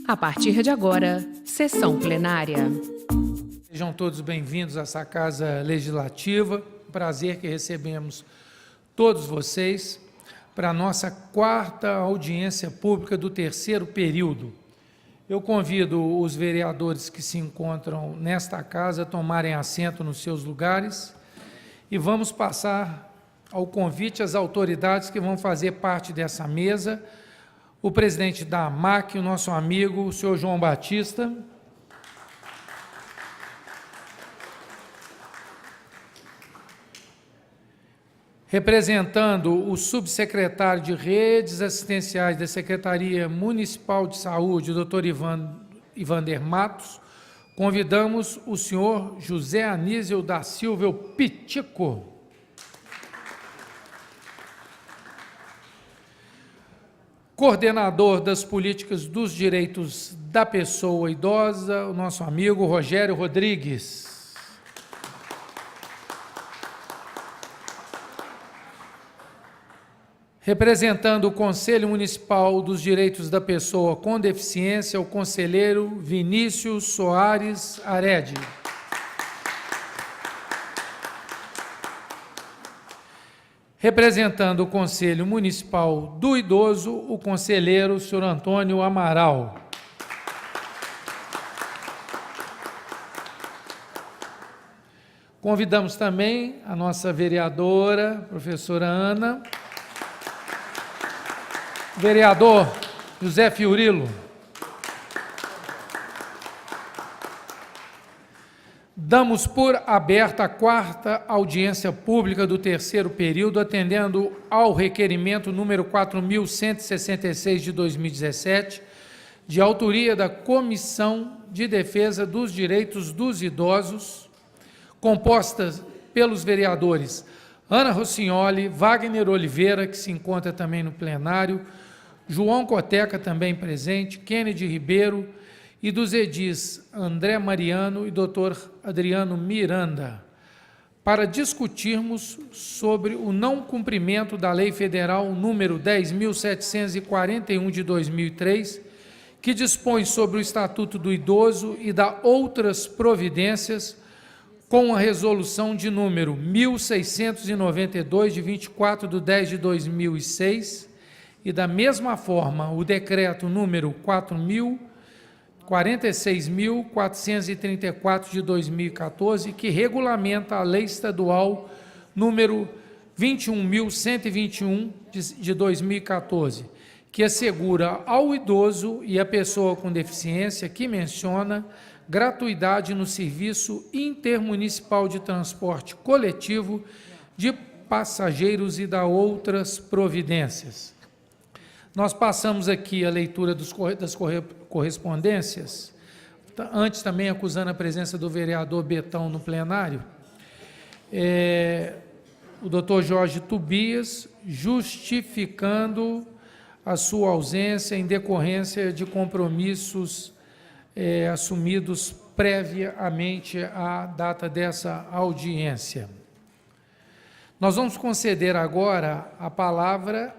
A partir de agora, sessão plenária. Sejam todos bem-vindos a essa Casa Legislativa. Prazer que recebemos todos vocês para a nossa quarta audiência pública do terceiro período. Eu convido os vereadores que se encontram nesta casa a tomarem assento nos seus lugares e vamos passar ao convite às autoridades que vão fazer parte dessa mesa. O presidente da AMAC, o nosso amigo, o senhor João Batista. Representando o subsecretário de Redes Assistenciais da Secretaria Municipal de Saúde, o doutor Ivander Matos, convidamos o senhor José Anísio da Silva o Pitico. Coordenador das políticas dos direitos da pessoa idosa, o nosso amigo Rogério Rodrigues. Representando o Conselho Municipal dos Direitos da Pessoa com Deficiência, o conselheiro Vinícius Soares Arede. Representando o Conselho Municipal do Idoso, o conselheiro senhor Antônio Amaral. Convidamos também a nossa vereadora, professora Ana, vereador José Fiorilo. Damos por aberta a quarta audiência pública do terceiro período, atendendo ao requerimento número 4.166 de 2017, de autoria da Comissão de Defesa dos Direitos dos Idosos, composta pelos vereadores Ana Rossignoli, Wagner Oliveira, que se encontra também no plenário, João Coteca, também presente, Kennedy Ribeiro, e dos edis André Mariano e Dr. Adriano Miranda, para discutirmos sobre o não cumprimento da Lei Federal número 10.741 de 2003, que dispõe sobre o Estatuto do Idoso e dá outras providências, com a resolução de número 1692, de 24/10/2006, e da mesma forma o decreto número 46.434 de 2014, que regulamenta a lei estadual número 21.121 de 2014, que assegura ao idoso e à pessoa com deficiência, que menciona gratuidade no serviço intermunicipal de transporte coletivo de passageiros e da outras providências. Nós passamos aqui a leitura das correspondências, antes também acusando a presença do vereador Betão no plenário, o doutor Jorge Tobias, justificando a sua ausência em decorrência de compromissos assumidos previamente à data dessa audiência. Nós vamos conceder agora a palavra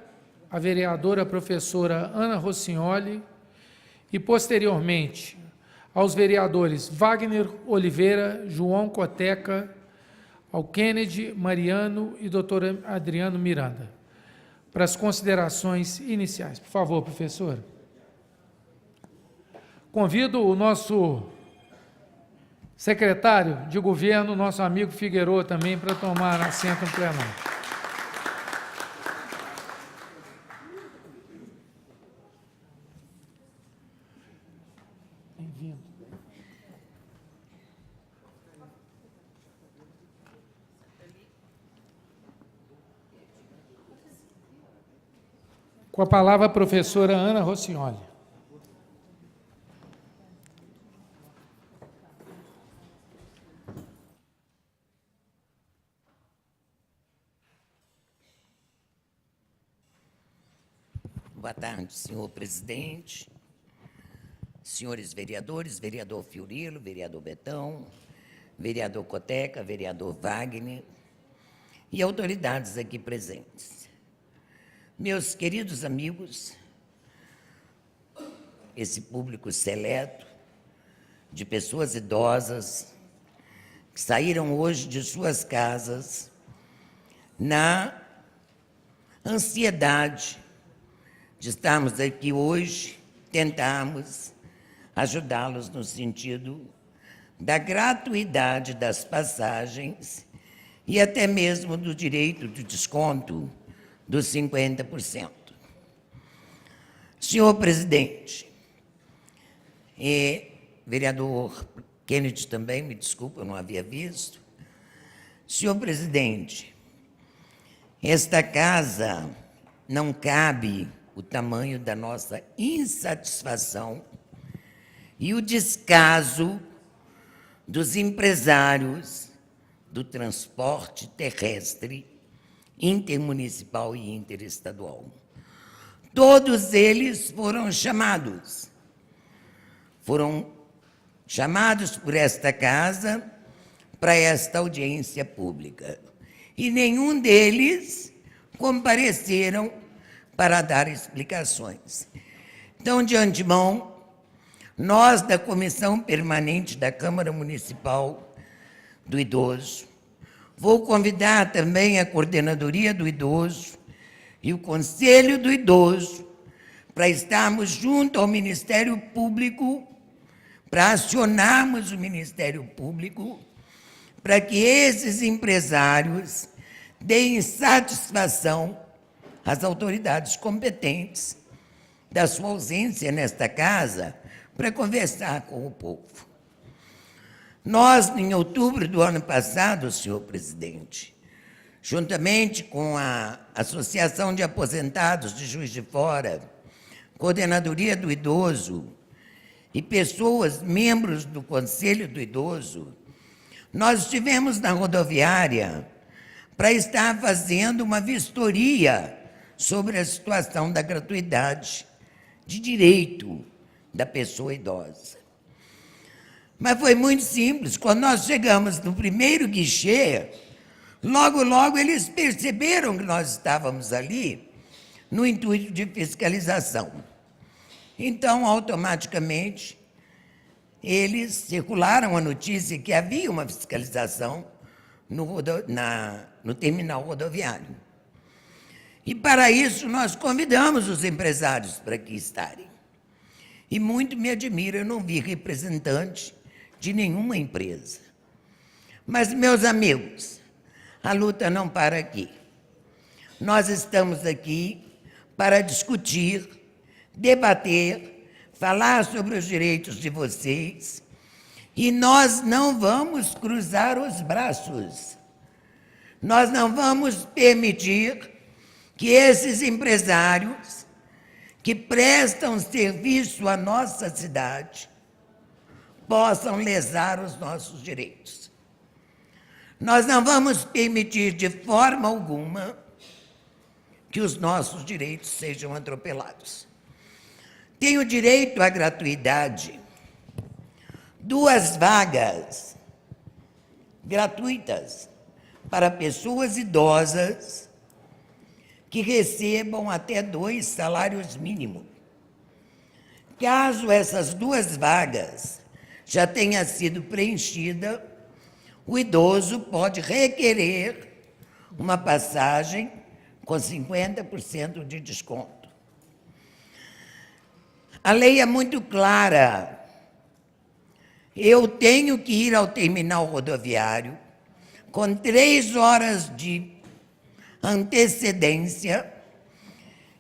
à vereadora professora Ana Rossignoli e, posteriormente, aos vereadores Wagner Oliveira, João Coteca, ao Kennedy Mariano e Dr. Adriano Miranda, para as considerações iniciais. Por favor, professora. Convido o nosso secretário de governo, nosso amigo Figueiredo, também para tomar assento no plenário. Bem-vindo. Com a palavra a professora Ana Rossignoli. Boa tarde, senhor presidente, senhores vereadores, vereador Fiorilo, vereador Betão, vereador Coteca, vereador Wagner e autoridades aqui presentes. Meus queridos amigos, esse público seleto de pessoas idosas que saíram hoje de suas casas na ansiedade de estarmos aqui hoje, tentarmos ajudá-los no sentido da gratuidade das passagens e até mesmo do direito de desconto dos 50%. Senhor presidente, e vereador Kennedy também, me desculpa, eu não havia visto. Senhor presidente, esta casa não cabe o tamanho da nossa insatisfação e o descaso dos empresários do transporte terrestre intermunicipal e interestadual. Todos eles foram chamados por esta casa para esta audiência pública. E nenhum deles compareceram para dar explicações. Então, de antemão, nós da Comissão Permanente da Câmara Municipal do Idoso, vou convidar também a Coordenadoria do Idoso e o Conselho do Idoso para estarmos junto ao Ministério Público, para acionarmos o Ministério Público, para que esses empresários deem satisfação às autoridades competentes da sua ausência nesta casa para conversar com o povo. Nós, em outubro do ano passado, senhor presidente, juntamente com a Associação de Aposentados de Juiz de Fora, Coordenadoria do Idoso e pessoas, membros do Conselho do Idoso, nós estivemos na rodoviária para estar fazendo uma vistoria sobre a situação da gratuidade de direito da pessoa idosa. Mas foi muito simples. Quando nós chegamos no primeiro guichê, logo eles perceberam que nós estávamos ali no intuito de fiscalização. Então, automaticamente, eles circularam a notícia que havia uma fiscalização no terminal rodoviário. E, para isso, nós convidamos os empresários para aqui estarem. E muito me admira, eu não vi representante de nenhuma empresa. Mas, meus amigos, a luta não para aqui. Nós estamos aqui para discutir, debater, falar sobre os direitos de vocês, e nós não vamos cruzar os braços. Nós não vamos permitir que esses empresários que prestam serviço à nossa cidade possam lesar os nossos direitos. Nós não vamos permitir de forma alguma que os nossos direitos sejam atropelados. Tenho direito à gratuidade, 2 vagas gratuitas para pessoas idosas que recebam até 2 salários mínimos. Caso essas 2 vagas já tenha sido preenchida, o idoso pode requerer uma passagem com 50% de desconto. A lei é muito clara. Eu tenho que ir ao terminal rodoviário com 3 horas de antecedência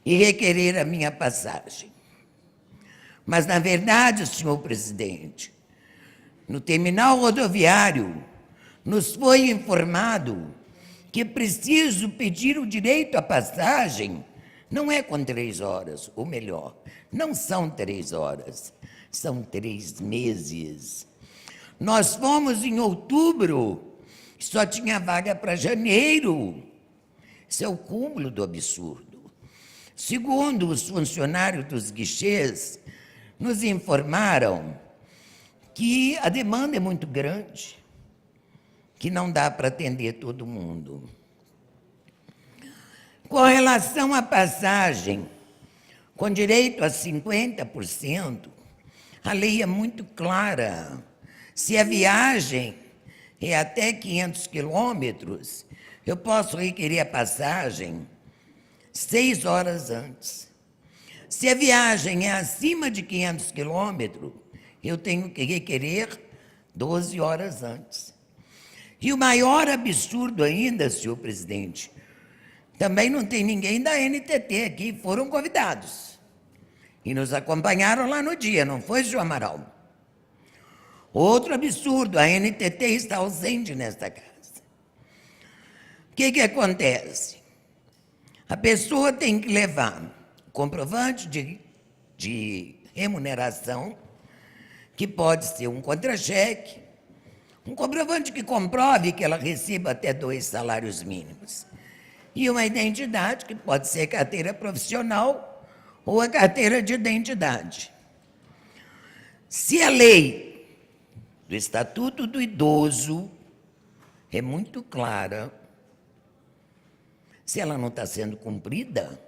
e requerer a minha passagem. Mas, na verdade, senhor presidente, no terminal rodoviário nos foi informado que preciso pedir o direito à passagem, não é com 3 horas, ou melhor, não são 3 horas, são 3 meses. Nós fomos em outubro, só tinha vaga para janeiro. Isso é o cúmulo do absurdo. Segundo os funcionários dos guichês, nos informaram que a demanda é muito grande, que não dá para atender todo mundo. Com relação à passagem, com direito a 50%, a lei é muito clara. Se a viagem é até 500 quilômetros, eu posso requerer a passagem 6 horas antes. Se a viagem é acima de 500 quilômetros, eu tenho que requerer 12 horas antes. E o maior absurdo ainda, senhor presidente, também não tem ninguém da NTT aqui, foram convidados. E nos acompanharam lá no dia, não foi, senhor Amaral? Outro absurdo, a NTT está ausente nesta casa. O que acontece? A pessoa tem que levar comprovante de remuneração, que pode ser um contra-cheque, um comprovante que comprove que ela receba até 2 salários mínimos, e uma identidade, que pode ser carteira profissional ou a carteira de identidade. Se a lei do Estatuto do Idoso é muito clara, se ela não está sendo cumprida,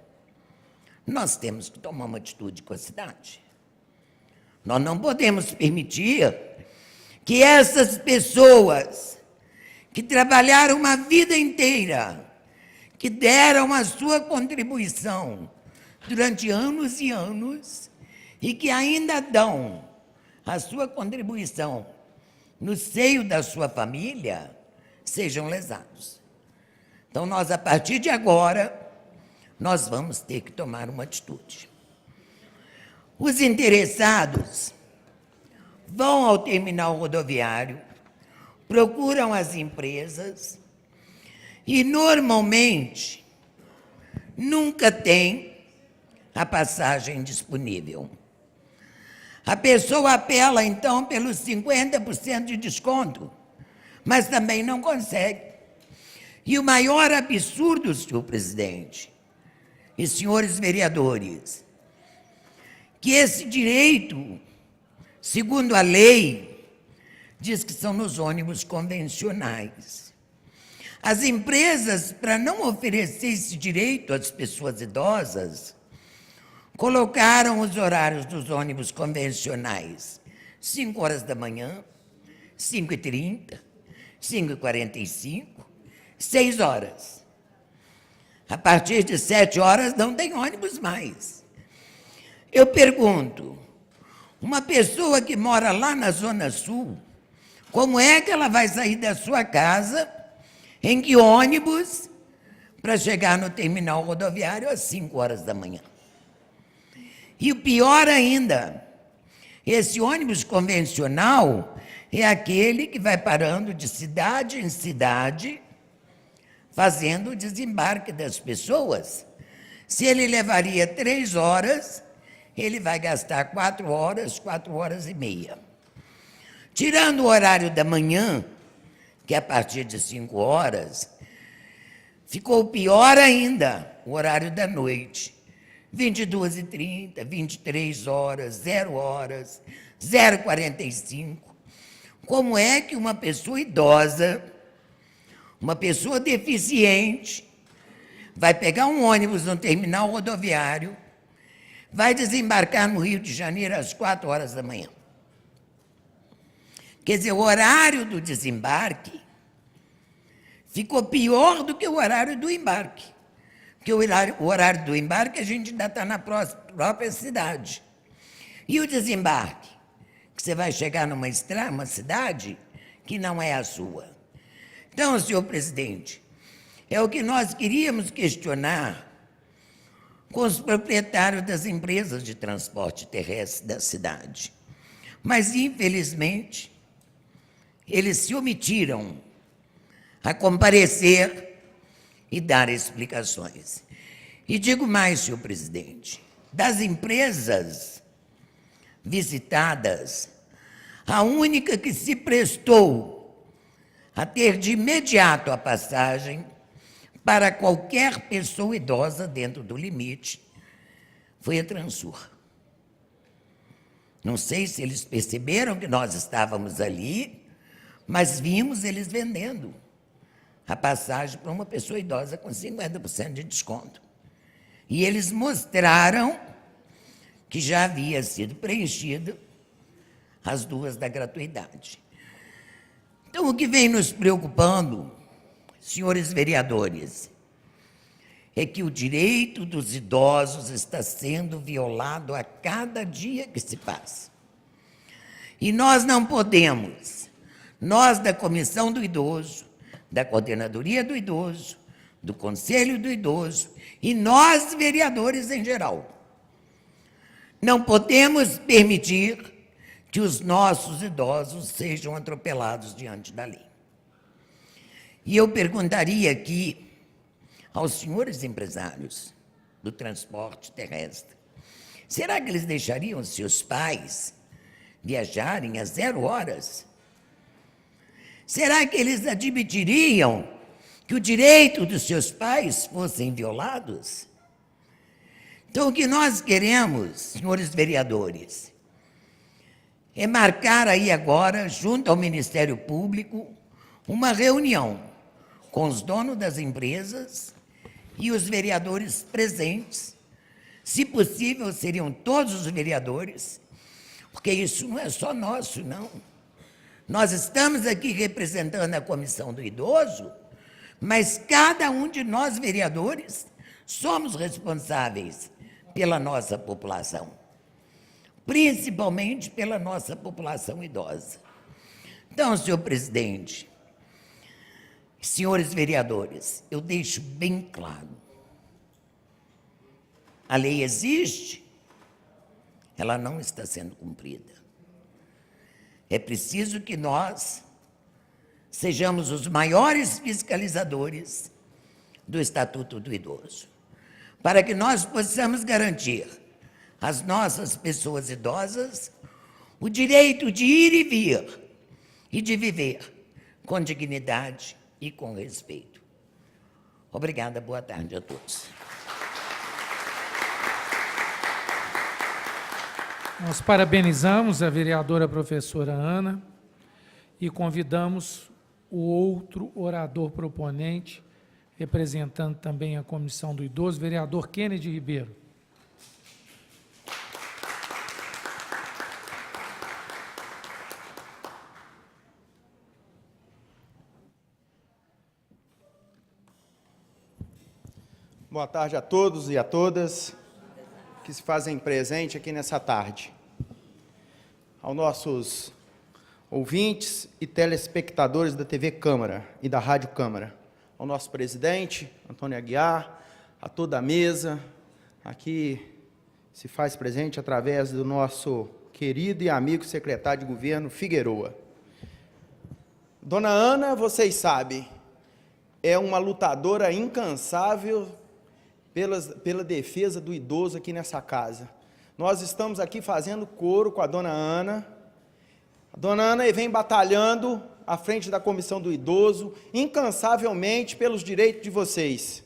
nós temos que tomar uma atitude com a cidade. Nós não podemos permitir que essas pessoas que trabalharam uma vida inteira, que deram a sua contribuição durante anos e anos, e que ainda dão a sua contribuição no seio da sua família, sejam lesados. Então, nós, a partir de agora, nós vamos ter que tomar uma atitude. Os interessados vão ao terminal rodoviário, procuram as empresas e, normalmente, nunca tem a passagem disponível. A pessoa apela, então, pelos 50% de desconto, mas também não consegue. E o maior absurdo, senhor presidente e senhores vereadores, que esse direito, segundo a lei, diz que são nos ônibus convencionais. As empresas, para não oferecer esse direito às pessoas idosas, colocaram os horários dos ônibus convencionais 5 horas da manhã, 5h30, 5h45, 6 horas. A partir de 7 horas não tem ônibus mais. Eu pergunto, uma pessoa que mora lá na Zona Sul, como é que ela vai sair da sua casa, em que ônibus, para chegar no terminal rodoviário às 5 horas da manhã? E o pior ainda, esse ônibus convencional é aquele que vai parando de cidade em cidade, fazendo o desembarque das pessoas. Se ele levaria 3 horas, ele vai gastar 4 horas, 4 horas e meia. Tirando o horário da manhã, que é a partir de 5 horas, ficou pior ainda o horário da noite. 22h30, 23 horas, 0 horas, 0h45. Como é que uma pessoa idosa, uma pessoa deficiente, vai pegar um ônibus no terminal rodoviário, vai desembarcar no Rio de Janeiro às 4 horas da manhã? Quer dizer, o horário do desembarque ficou pior do que o horário do embarque. Porque o horário do embarque a gente ainda está na própria cidade. E o desembarque? Que você vai chegar numa cidade que não é a sua. Então, senhor presidente, é o que nós queríamos questionar com os proprietários das empresas de transporte terrestre da cidade. Mas, infelizmente, eles se omitiram a comparecer e dar explicações. E digo mais, senhor presidente, das empresas visitadas, a única que se prestou a ter de imediato a passagem para qualquer pessoa idosa dentro do limite foi a Transur. Não sei se eles perceberam que nós estávamos ali, mas vimos eles vendendo a passagem para uma pessoa idosa com 50% de desconto. E eles mostraram que já havia sido preenchido, as duas da gratuidade. Então, o que vem nos preocupando, senhores vereadores, é que o direito dos idosos está sendo violado a cada dia que se passa. E nós não podemos, nós da Comissão do Idoso, da Coordenadoria do Idoso, do Conselho do Idoso, e nós, vereadores em geral, não podemos permitir que os nossos idosos sejam atropelados diante da lei. E eu perguntaria aqui aos senhores empresários do transporte terrestre, será que eles deixariam seus pais viajarem a 0 horas? Será que eles admitiriam que o direito dos seus pais fossem violados? Então, o que nós queremos, senhores vereadores, é marcar aí agora, junto ao Ministério Público, uma reunião com os donos das empresas e os vereadores presentes. Se possível, seriam todos os vereadores, porque isso não é só nosso, não. Nós estamos aqui representando a Comissão do Idoso, mas cada um de nós, vereadores, somos responsáveis pela nossa população, principalmente pela nossa população idosa. Então, senhor presidente, senhores vereadores, eu deixo bem claro, a lei existe, ela não está sendo cumprida. É preciso que nós sejamos os maiores fiscalizadores do Estatuto do Idoso, para que nós possamos garantir às nossas pessoas idosas o direito de ir e vir e de viver com dignidade e com respeito. Obrigada, boa tarde a todos. Nós parabenizamos a vereadora professora Ana e convidamos o outro orador proponente, representando também a Comissão do Idoso, vereador Kennedy Ribeiro. Boa tarde a todos e a todas que se fazem presente aqui nessa tarde. Aos nossos ouvintes e telespectadores da TV Câmara e da Rádio Câmara, ao nosso presidente, Antônio Aguiar, a toda a mesa, aqui se faz presente através do nosso querido e amigo secretário de Governo, Figueroa. Dona Ana, vocês sabem, é uma lutadora incansável pela defesa do idoso aqui nessa casa. Nós estamos aqui fazendo coro com a Dona Ana. A Dona Ana vem batalhando à frente da Comissão do Idoso, incansavelmente pelos direitos de vocês.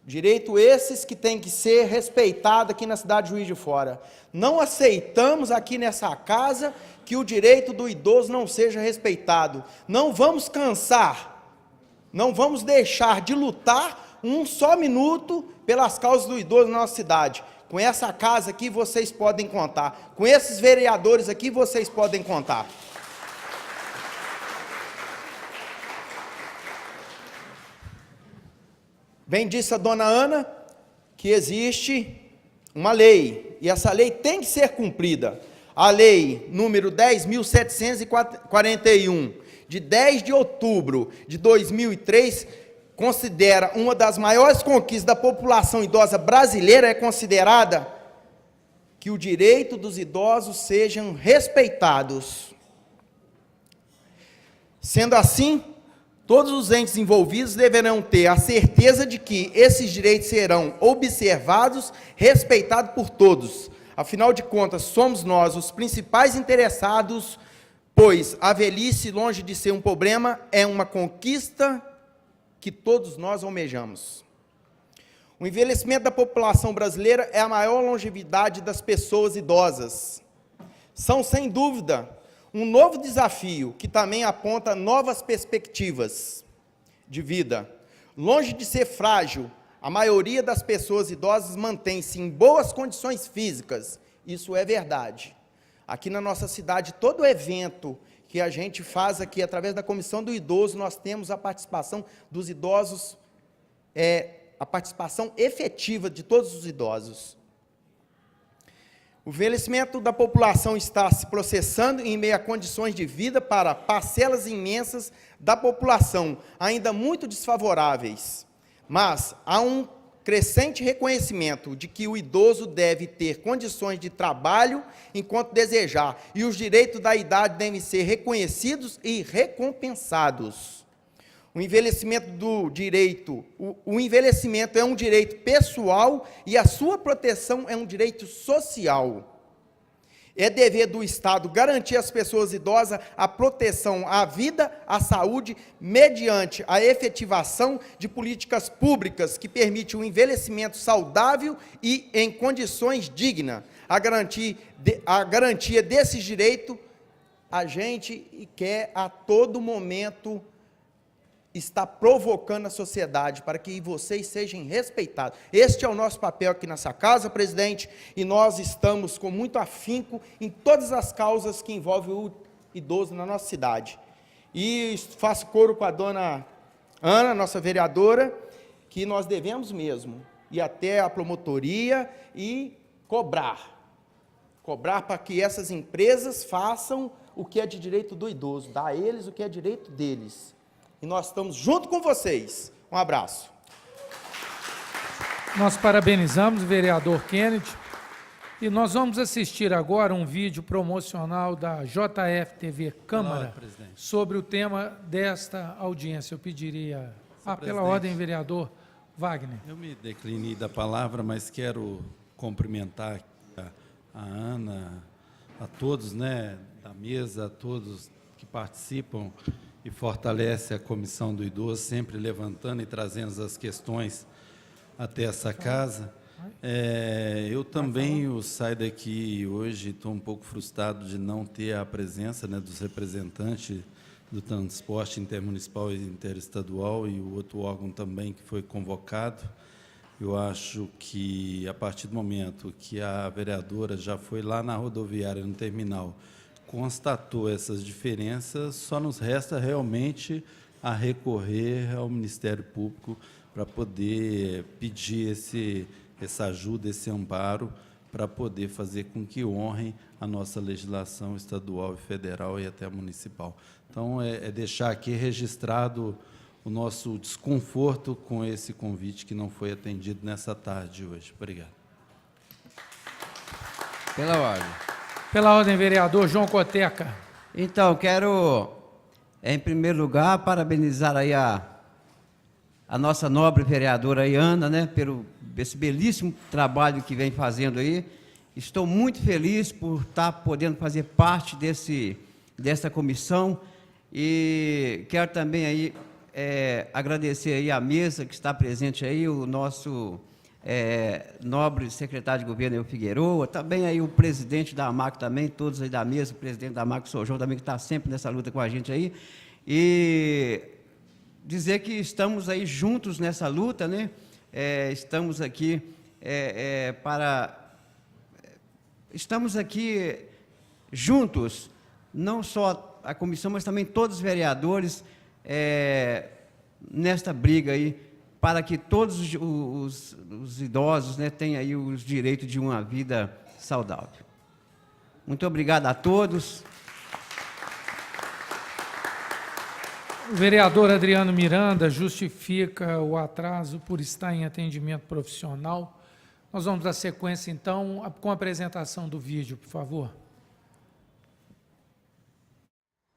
Direito esses que têm que ser respeitados aqui na cidade de Juiz de Fora. Não aceitamos aqui nessa casa que o direito do idoso não seja respeitado. Não vamos cansar, não vamos deixar de lutar um só minuto pelas causas do idoso na nossa cidade. Com essa casa aqui vocês podem contar. Com esses vereadores aqui vocês podem contar. Bem disse a Dona Ana que existe uma lei, e essa lei tem que ser cumprida. A lei número 10.741, de 10 de outubro de 2003, considera uma das maiores conquistas da população idosa brasileira, é considerada que o direito dos idosos sejam respeitados. Sendo assim, todos os entes envolvidos deverão ter a certeza de que esses direitos serão observados, respeitados por todos. Afinal de contas, somos nós os principais interessados, pois a velhice, longe de ser um problema, é uma conquista que todos nós almejamos. O envelhecimento da população brasileira é a maior longevidade das pessoas idosas. São, sem dúvida, um novo desafio que também aponta novas perspectivas de vida. Longe de ser frágil, a maioria das pessoas idosas mantém-se em boas condições físicas. Isso é verdade. Aqui na nossa cidade, todo evento que a gente faz aqui, através da Comissão do Idoso, nós temos a participação dos idosos, a participação efetiva de todos os idosos. O envelhecimento da população está se processando em meio a condições de vida para parcelas imensas da população, ainda muito desfavoráveis. Mas há um crescente reconhecimento de que o idoso deve ter condições de trabalho enquanto desejar, e os direitos da idade devem ser reconhecidos e recompensados. O envelhecimento o envelhecimento é um direito pessoal e a sua proteção é um direito social. É dever do Estado garantir às pessoas idosas a proteção à vida, à saúde, mediante a efetivação de políticas públicas que permitem o envelhecimento saudável e em condições dignas. A garantia desses direitos, a gente quer a todo momento está provocando a sociedade para que vocês sejam respeitados. Este é o nosso papel aqui nessa casa, presidente, e nós estamos com muito afinco em todas as causas que envolvem o idoso na nossa cidade. E faço coro com a dona Ana, nossa vereadora, que nós devemos mesmo ir até a promotoria e cobrar para que essas empresas façam o que é de direito do idoso, dar a eles o que é direito deles. E nós estamos junto com vocês. Um abraço. Nós parabenizamos o vereador Kennedy e nós vamos assistir agora um vídeo promocional da JF-TV Câmara sobre o tema desta audiência. Eu pediria, pela ordem, vereador Wagner. Eu me declinei da palavra, mas quero cumprimentar a Ana, a todos, né, da mesa, a todos que participam e fortalece a Comissão do Idoso, sempre levantando e trazendo as questões até essa casa. Eu também saio daqui hoje, estou um pouco frustrado de não ter a presença, né, dos representantes do transporte intermunicipal e interestadual e o outro órgão também que foi convocado. Eu acho que, a partir do momento que a vereadora já foi lá na rodoviária, no terminal, constatou essas diferenças, só nos resta realmente a recorrer ao Ministério Público para poder pedir essa ajuda, esse amparo, para poder fazer com que honrem a nossa legislação estadual e federal e até municipal. Então, é deixar aqui registrado o nosso desconforto com esse convite que não foi atendido nessa tarde hoje. Obrigado. Pela ordem. Pela ordem, vereador João Coteca. Então, quero, em primeiro lugar, parabenizar aí a nossa nobre vereadora aí, Ana, né, pelo esse belíssimo trabalho que vem fazendo aí. Estou muito feliz por estar podendo fazer parte dessa comissão e quero também aí agradecer aí a mesa que está presente aí, o nosso nobre secretário de governo, eu Figueroa, também aí o presidente da AMAC também, todos aí da mesa, o presidente da AMAC, o João também, que está sempre nessa luta com a gente aí, e dizer que estamos aí juntos nessa luta, né? Estamos aqui estamos aqui juntos, não só a comissão, mas também todos os vereadores nesta briga aí, para que todos os idosos, né, tenham aí os direitos de uma vida saudável. Muito obrigado a todos. O vereador Adriano Miranda justifica o atraso por estar em atendimento profissional. Nós vamos dar sequência, então, com a apresentação do vídeo, por favor.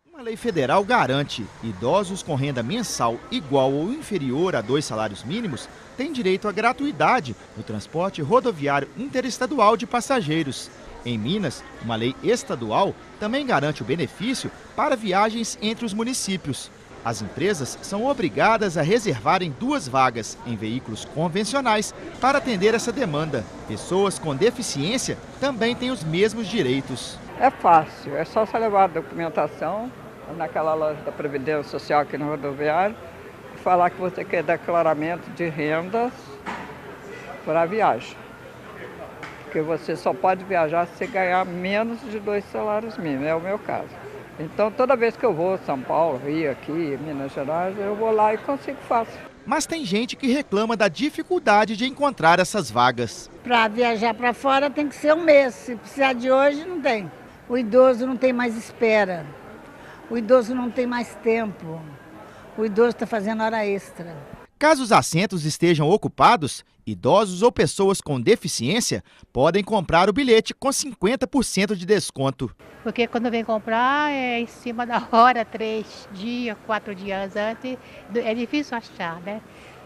Uma lei federal garante idosos com renda mensal igual ou inferior a 2 salários mínimos têm direito à gratuidade no transporte rodoviário interestadual de passageiros. Em Minas, uma lei estadual também garante o benefício para viagens entre os municípios. As empresas são obrigadas a reservarem 2 vagas em veículos convencionais para atender essa demanda. Pessoas com deficiência também têm os mesmos direitos. É fácil, é só você levar a documentação naquela loja da Previdência Social aqui no rodoviário, falar que você quer declaramento de rendas para a viagem. Porque você só pode viajar se você ganhar menos de 2 salários mínimos, é o meu caso. Então, toda vez que eu vou a São Paulo, Rio, aqui, Minas Gerais, eu vou lá e consigo fácil. Mas tem gente que reclama da dificuldade de encontrar essas vagas. Para viajar para fora tem que ser um mês, se precisar de hoje não tem. O idoso não tem mais espera, o idoso não tem mais tempo, o idoso está fazendo hora extra. Caso os assentos estejam ocupados, idosos ou pessoas com deficiência podem comprar o bilhete com 50% de desconto. Porque quando vem comprar é em cima da hora, 3 dias, 4 dias antes, é difícil achar, né?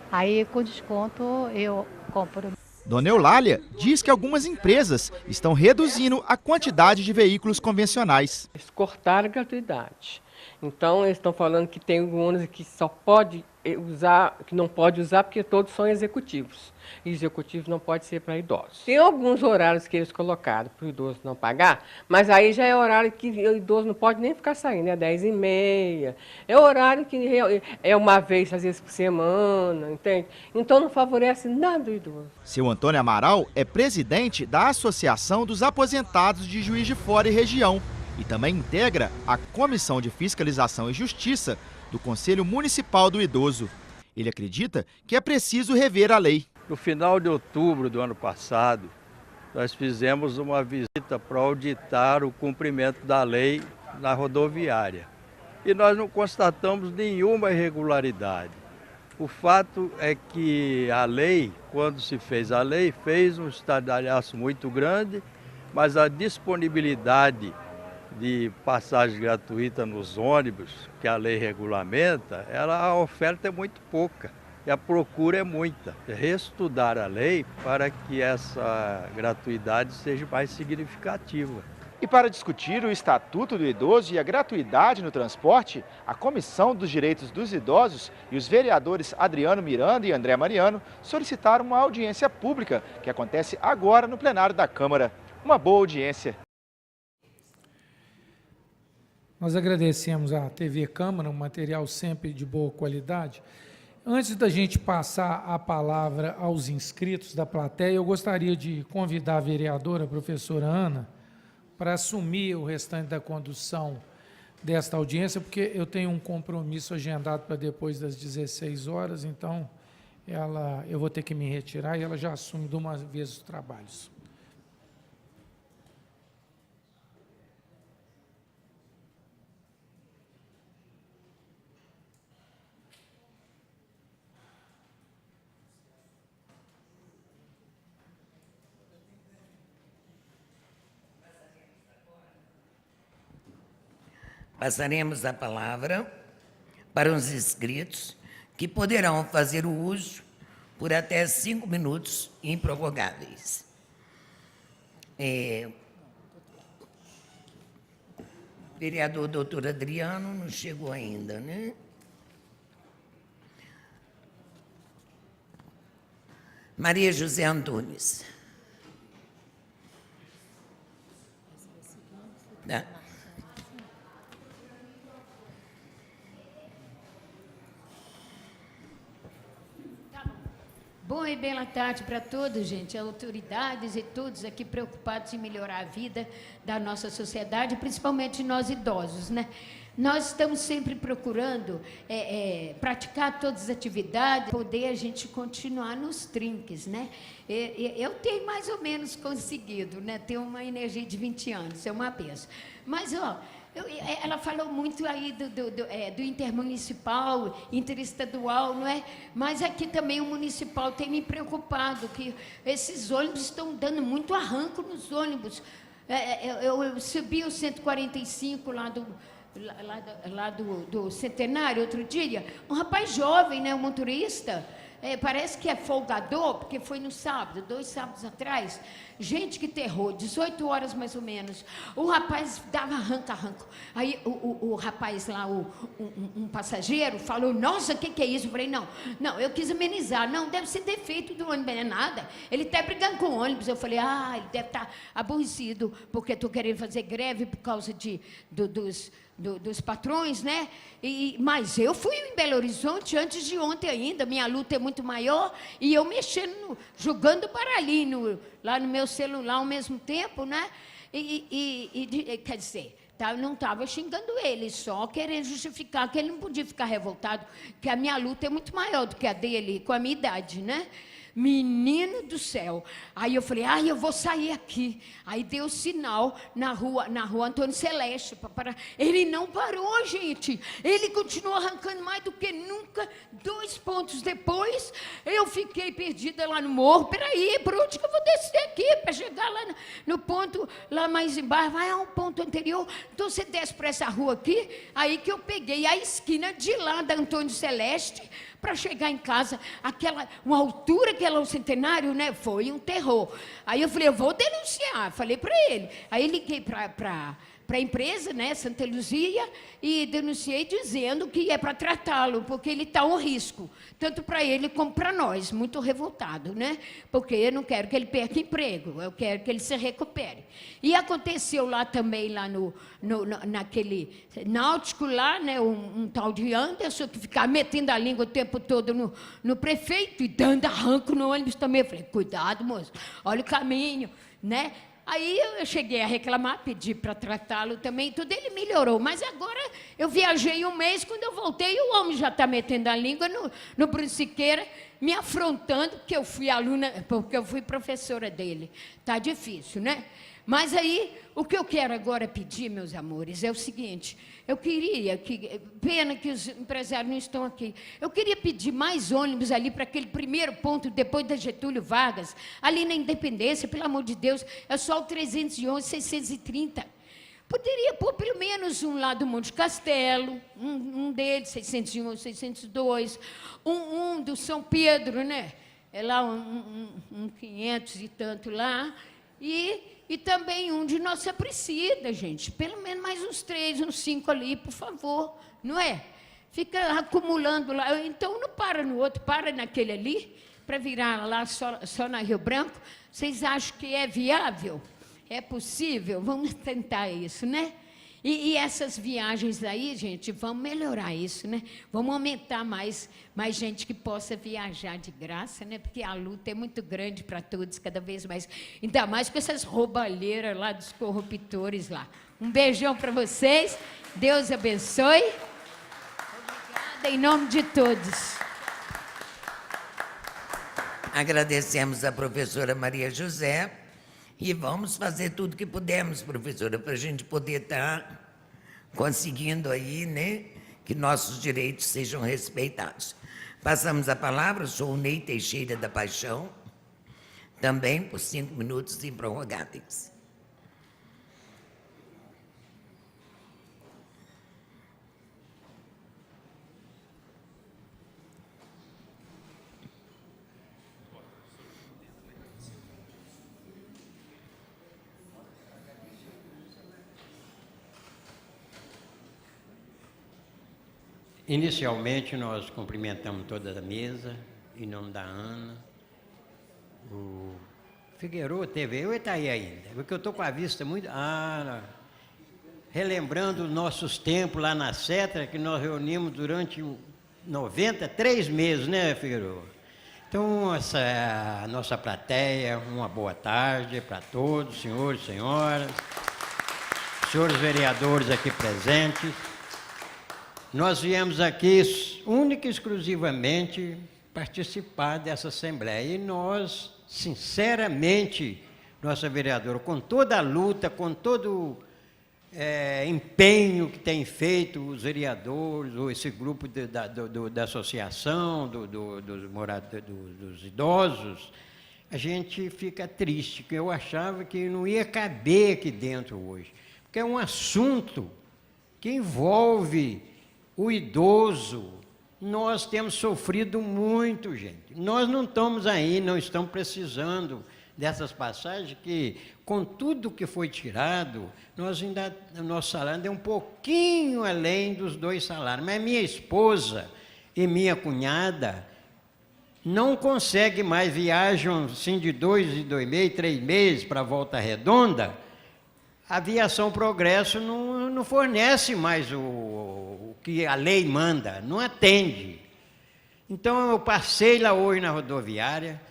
Aí com desconto eu compro. Dona Eulália diz que algumas empresas estão reduzindo a quantidade de veículos convencionais. Eles cortaram a gratuidade. Então, eles estão falando que tem ônibus que só pode usar, que não pode usar porque todos são executivos. E executivos não pode ser para idosos. Tem alguns horários que eles colocaram para o idoso não pagar, mas aí já é horário que o idoso não pode nem ficar saindo, é 10h30. É horário que é uma vez, às vezes, por semana, entende? Então não favorece nada o idoso. Seu Antônio Amaral é presidente da Associação dos Aposentados de Juiz de Fora e Região e também integra a Comissão de Fiscalização e Justiça do Conselho Municipal do Idoso. Ele acredita que é preciso rever a lei. No final de outubro do ano passado, nós fizemos uma visita para auditar o cumprimento da lei na rodoviária. E nós não constatamos nenhuma irregularidade. O fato é que a lei, quando se fez a lei, fez um estardalhaço muito grande, mas a disponibilidade de passagem gratuita nos ônibus, que a lei regulamenta, a oferta é muito pouca e a procura é muita. Reestudar a lei para que essa gratuidade seja mais significativa. E para discutir o Estatuto do Idoso e a gratuidade no transporte, a Comissão dos Direitos dos Idosos e os vereadores Adriano Miranda e André Mariano solicitaram uma audiência pública que acontece agora no plenário da Câmara. Uma boa audiência. Nós agradecemos à TV Câmara, um material sempre de boa qualidade. Antes da gente passar a palavra aos inscritos da plateia, eu gostaria de convidar a vereadora, a professora Ana, para assumir o restante da condução desta audiência, porque eu tenho um compromisso agendado para depois das 16 horas, então eu vou ter que me retirar e ela já assume de uma vez os trabalhos. Passaremos a palavra para os inscritos, que poderão fazer o uso por até 5 minutos improrrogáveis. Vereador doutor Adriano não chegou ainda, né? Maria José Antunes. Tá. Bom e bela tarde para todos, gente, autoridades e todos aqui preocupados em melhorar a vida da nossa sociedade, principalmente nós idosos, né? Nós estamos sempre procurando praticar todas as atividades, poder a gente continuar nos trinques, né? Eu tenho mais ou menos conseguido, né? Ter uma energia de 20 anos, é uma benção. Mas, ó, ela falou muito aí do intermunicipal, interestadual, não é? Mas aqui também o municipal tem me preocupado, que esses ônibus estão dando muito arranco nos ônibus. Eu subi o 145 lá do Centenário outro dia, um rapaz jovem, né, um motorista, parece que é folgador, porque foi no sábado, 2 sábados atrás. Gente, que terror, 18 horas mais ou menos. O rapaz dava arranco. Aí o rapaz lá, um passageiro, falou, nossa, o que é isso? Eu falei, não, eu quis amenizar. Não, deve ser defeito do ônibus, não é nada. Ele está brigando com o ônibus. Eu falei, ele deve estar aborrecido, porque estou querendo fazer greve por causa dos patrões, né? Mas eu fui em Belo Horizonte antes de ontem ainda, minha luta é muito maior, e eu mexendo, jogando baralhinho lá no meu celular ao mesmo tempo, né? Quer dizer, não estava xingando ele, só querendo justificar que ele não podia ficar revoltado, que a minha luta é muito maior do que a dele, com a minha idade, né? Menino do céu. Aí eu falei, eu vou sair aqui. Aí deu sinal na rua Antônio Celeste. Ele não parou, gente. Ele continuou arrancando mais do que nunca. 2 pontos depois, eu fiquei perdida lá no morro. Peraí, por onde que eu vou descer aqui? Para chegar lá no ponto, lá mais embaixo. Vai ao ponto anterior. Então você desce para essa rua aqui. Aí que eu peguei a esquina de lá da Antônio Celeste, para chegar em casa, uma altura que era o centenário, né? Foi um terror. Aí eu falei, eu vou denunciar, falei para ele. Aí liguei para a empresa, né, Santa Luzia, e denunciei dizendo que é para tratá-lo, porque ele está um risco, tanto para ele como para nós, muito revoltado, né? Porque eu não quero que ele perca emprego, eu quero que ele se recupere. E aconteceu lá também, lá naquele náutico lá, né, um tal de Anderson, que ficava metendo a língua o tempo todo no prefeito e dando arranco no ônibus também. Eu falei, cuidado, moço, olha o caminho, né? Aí eu cheguei a reclamar, pedi para tratá-lo também, tudo, ele melhorou. Mas agora eu viajei um mês, quando eu voltei, o homem já está metendo a língua no Bruno Siqueira, me afrontando, porque eu fui aluna, porque eu fui professora dele. Está difícil, né? Mas aí, o que eu quero agora pedir, meus amores, é o seguinte, eu queria, pena que os empresários não estão aqui, eu queria pedir mais ônibus ali para aquele primeiro ponto, depois da Getúlio Vargas, ali na Independência, pelo amor de Deus, é só o 311, 630. Poderia pôr pelo menos um lá do Monte Castelo, um deles, 601, 602, um do São Pedro, né? É lá um 500 e tanto lá, e também um de Nossa Aparecida, gente. Pelo menos mais uns 3, uns 5 ali, por favor. Não é? Fica acumulando lá. Então, não para no outro, para naquele ali, para virar lá só na Rio Branco. Vocês acham que é viável? É possível? Vamos tentar isso, né? E essas viagens aí, gente, vamos melhorar isso, né? Vamos aumentar mais gente que possa viajar de graça, né? Porque a luta é muito grande para todos, cada vez mais. Ainda mais com essas roubalheiras lá dos corruptores lá. Um beijão para vocês. Deus abençoe. Obrigada em nome de todos. Agradecemos a professora Maria José. E vamos fazer tudo que pudermos, professora, para a gente poder estar conseguindo aí, né, que nossos direitos sejam respeitados. Passamos a palavra, sou o Ney Teixeira da Paixão, também por 5 minutos improrrogáveis. Inicialmente, nós cumprimentamos toda a mesa, em nome da Ana. O Figueiredo teve, eu está aí ainda, porque eu estou com a vista muito... relembrando nossos tempos lá na Cetra, que nós reunimos durante 93 meses, né, Figueiredo? Então, essa é a nossa plateia, uma boa tarde para todos, senhores e senhoras, senhores vereadores aqui presentes. Nós viemos aqui única e exclusivamente participar dessa Assembleia. E nós, sinceramente, nossa vereadora, com toda a luta, com todo empenho que tem feito os vereadores, ou esse grupo da associação, dos idosos, a gente fica triste, porque eu achava que não ia caber aqui dentro hoje. Porque é um assunto que envolve o idoso. Nós temos sofrido muito, gente. Nós não estamos aí, não estamos precisando dessas passagens que, com tudo que foi tirado, o nosso salário ainda é um pouquinho além dos 2 salários. Mas minha esposa e minha cunhada não conseguem mais, viajam assim de 2 e 2 meses, 3 meses para Volta Redonda, a Aviação Progresso não fornece mais o que a lei manda, não atende. Então eu passei lá hoje na rodoviária,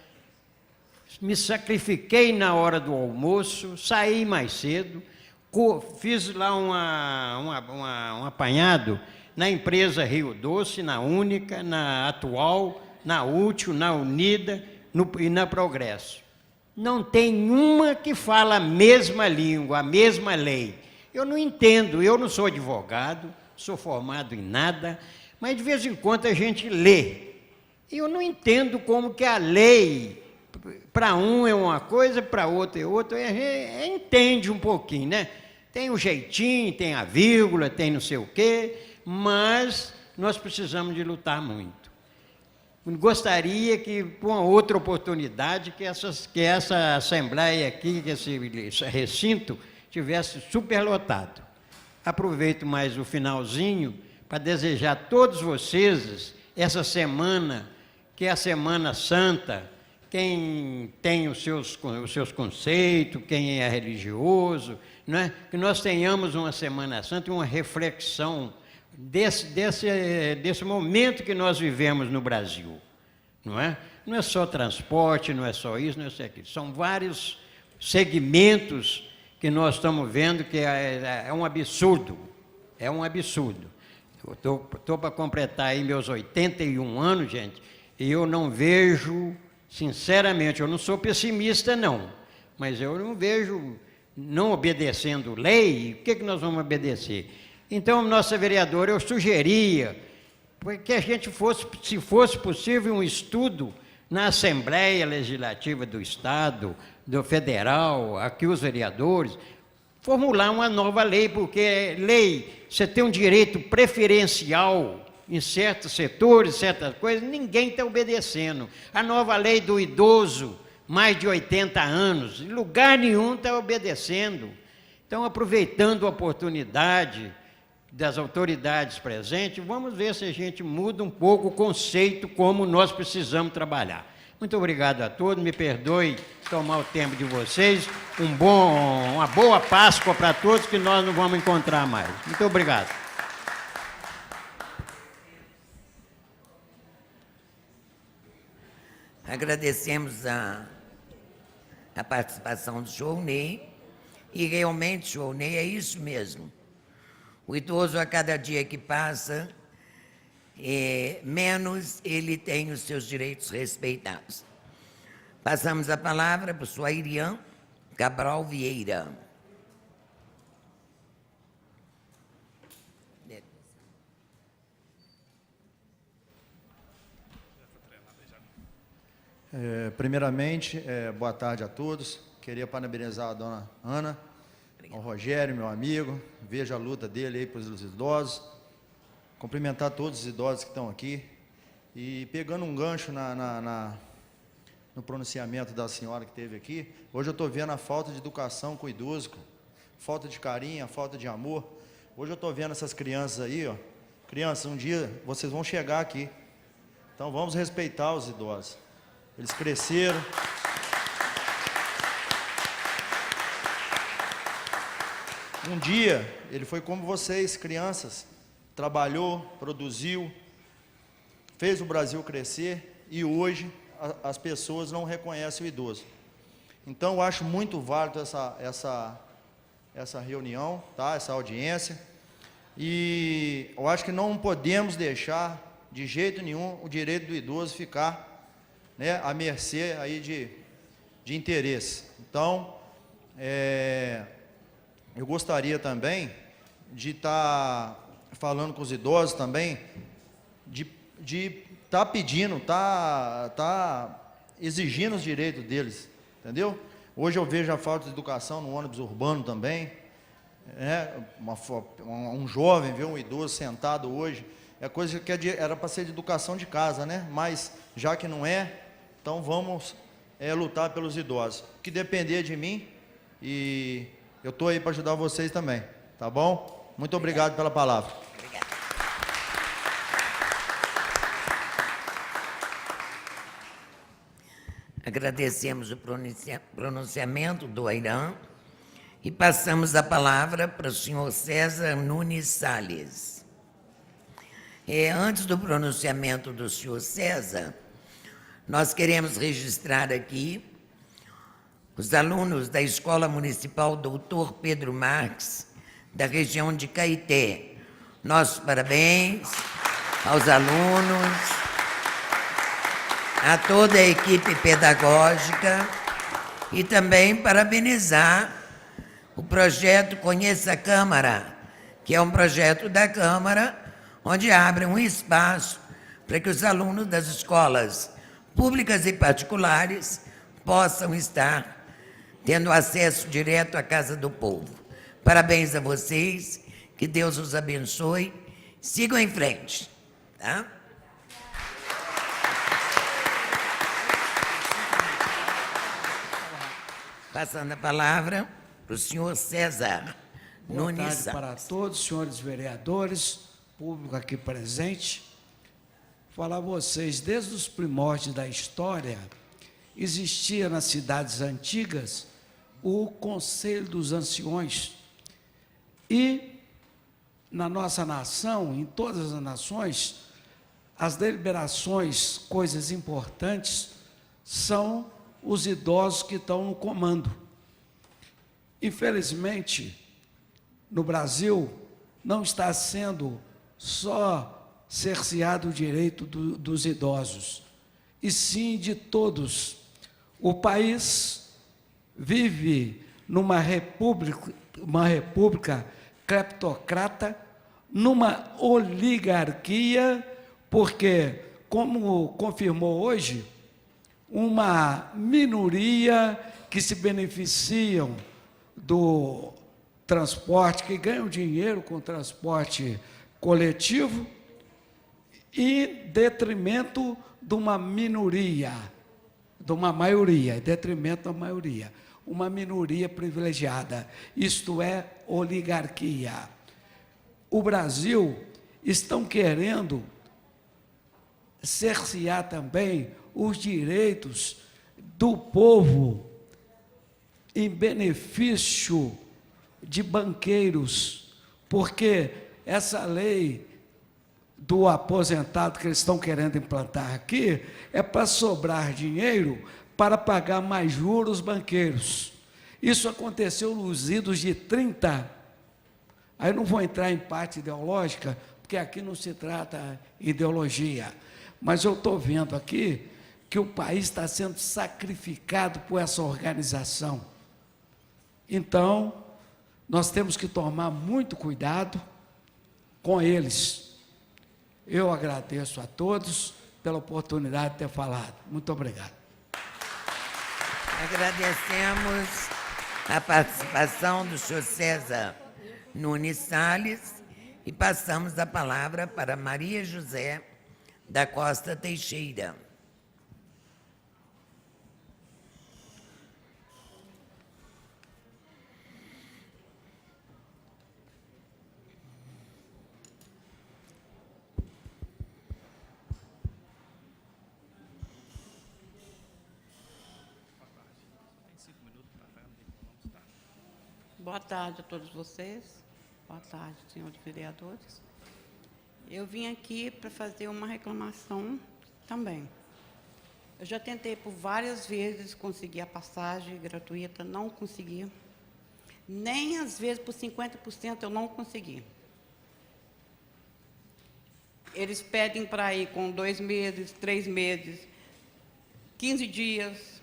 me sacrifiquei na hora do almoço, saí mais cedo, fiz lá um apanhado na empresa Rio Doce, na Única, na Atual, na Útil, na Unida e na Progresso. Não tem uma que fala a mesma língua, a mesma lei. Eu não entendo, eu não sou advogado, sou formado em nada, mas de vez em quando a gente lê. E eu não entendo como que a lei, para um é uma coisa, para outro é outra, entende um pouquinho, né? Tem o jeitinho, tem a vírgula, tem não sei o quê, mas nós precisamos de lutar muito. Gostaria que, por uma outra oportunidade, que essa Assembleia aqui, que esse recinto, tivesse superlotado. Aproveito mais o finalzinho para desejar a todos vocês essa semana, que é a Semana Santa, quem tem os seus conceitos, quem é religioso, não é? Que nós tenhamos uma Semana Santa, uma reflexão desse momento que nós vivemos no Brasil, não é? Não é só transporte, não é só isso, não é só aquilo. São vários segmentos que nós estamos vendo que é um absurdo, é um absurdo. Eu estou para completar aí meus 81 anos, gente, e eu não vejo, sinceramente, eu não sou pessimista, não, mas eu não vejo, não obedecendo lei, o que nós vamos obedecer? Então, nossa vereadora, eu sugeria que a gente fosse, se fosse possível, um estudo na Assembleia Legislativa do Estado, do Federal, aqui os vereadores, formular uma nova lei, porque lei, você tem um direito preferencial em certos setores, certas coisas, ninguém está obedecendo. A nova lei do idoso, mais de 80 anos, em lugar nenhum está obedecendo. Então, aproveitando a oportunidade das autoridades presentes, vamos ver se a gente muda um pouco o conceito como nós precisamos trabalhar. Muito obrigado a todos, me perdoe tomar o tempo de vocês, uma boa Páscoa para todos, que nós não vamos encontrar mais. Muito obrigado. Agradecemos a participação do Journey, e realmente, Journey, é isso mesmo. O idoso, a cada dia que passa, menos ele tem os seus direitos respeitados. Passamos a palavra para o Suairian Cabral Vieira. Primeiramente, boa tarde a todos. Queria parabenizar a dona Ana, ao Rogério, meu amigo, vejo a luta dele aí para os idosos, cumprimentar todos os idosos que estão aqui, e pegando um gancho no pronunciamento da senhora que teve aqui, hoje eu estou vendo a falta de educação com o idoso, falta de carinho, a falta de amor. Hoje eu estou vendo essas crianças aí, ó, crianças, um dia vocês vão chegar aqui, então vamos respeitar os idosos, eles cresceram. Um dia, ele foi como vocês, crianças, trabalhou, produziu, fez o Brasil crescer, e hoje as pessoas não reconhecem o idoso. Então, eu acho muito válido essa reunião, tá? Essa audiência, e eu acho que não podemos deixar, de jeito nenhum, o direito do idoso ficar, né, à mercê aí de interesse. Então, eu gostaria também de estar falando com os idosos também, de estar pedindo, estar exigindo os direitos deles, entendeu? Hoje eu vejo a falta de educação no ônibus urbano também, um jovem vê um idoso sentado hoje, é coisa que era para ser de educação de casa, né? Mas já que não é, então vamos lutar pelos idosos. O que depender de mim, e eu estou aí para ajudar vocês também, tá bom? Muito obrigado pela palavra. Obrigado. Agradecemos o pronunciamento do Airã, E passamos a palavra para o senhor César Nunes Salles. Antes do pronunciamento do senhor César, nós queremos registrar aqui os alunos da Escola Municipal Doutor Pedro Marques, da região de Caeté. Nossos parabéns aos alunos, a toda a equipe pedagógica e também parabenizar o projeto Conheça a Câmara, que é um projeto da Câmara, onde abre um espaço para que os alunos das escolas públicas e particulares possam estar tendo acesso direto à Casa do Povo. Parabéns a vocês, que Deus os abençoe. Sigam em frente, tá? Passando a palavra para o senhor César Nunes Salles. Boa tarde para todos, senhores vereadores, público aqui presente. Falar a vocês, desde os primórdios da história, existia nas cidades antigas o Conselho dos Anciões. E na nossa nação, em todas as nações, as deliberações, coisas importantes, são os idosos que estão no comando. Infelizmente, no Brasil, não está sendo só cerceado o direito dos idosos, e sim de todos. O país vive numa república cleptocrata, numa oligarquia, porque, como confirmou hoje, uma minoria que se beneficiam do transporte, que ganham dinheiro com o transporte coletivo, em detrimento de uma minoria, de uma maioria, em detrimento da maioria, uma minoria privilegiada, isto é, oligarquia. O Brasil estão querendo cercear também os direitos do povo em benefício de banqueiros, porque essa lei do aposentado que eles estão querendo implantar aqui é para sobrar dinheiro para pagar mais juros aos banqueiros. Isso aconteceu nos idos de 30. Aí não vou entrar em parte ideológica, porque aqui não se trata de ideologia, mas eu estou vendo aqui que o país está sendo sacrificado por essa organização. Então, nós temos que tomar muito cuidado com eles. Eu agradeço a todos pela oportunidade de ter falado. Muito obrigado. Agradecemos a participação do senhor César Nunes Salles e passamos a palavra para Maria José da Costa Teixeira. Boa tarde a todos vocês. Boa tarde, senhores vereadores. Eu vim aqui para fazer uma reclamação também. Eu já tentei por várias vezes conseguir a passagem gratuita, não consegui. Nem às vezes por 50% eu não consegui. Eles pedem para ir com 2 meses, 3 meses, 15 dias.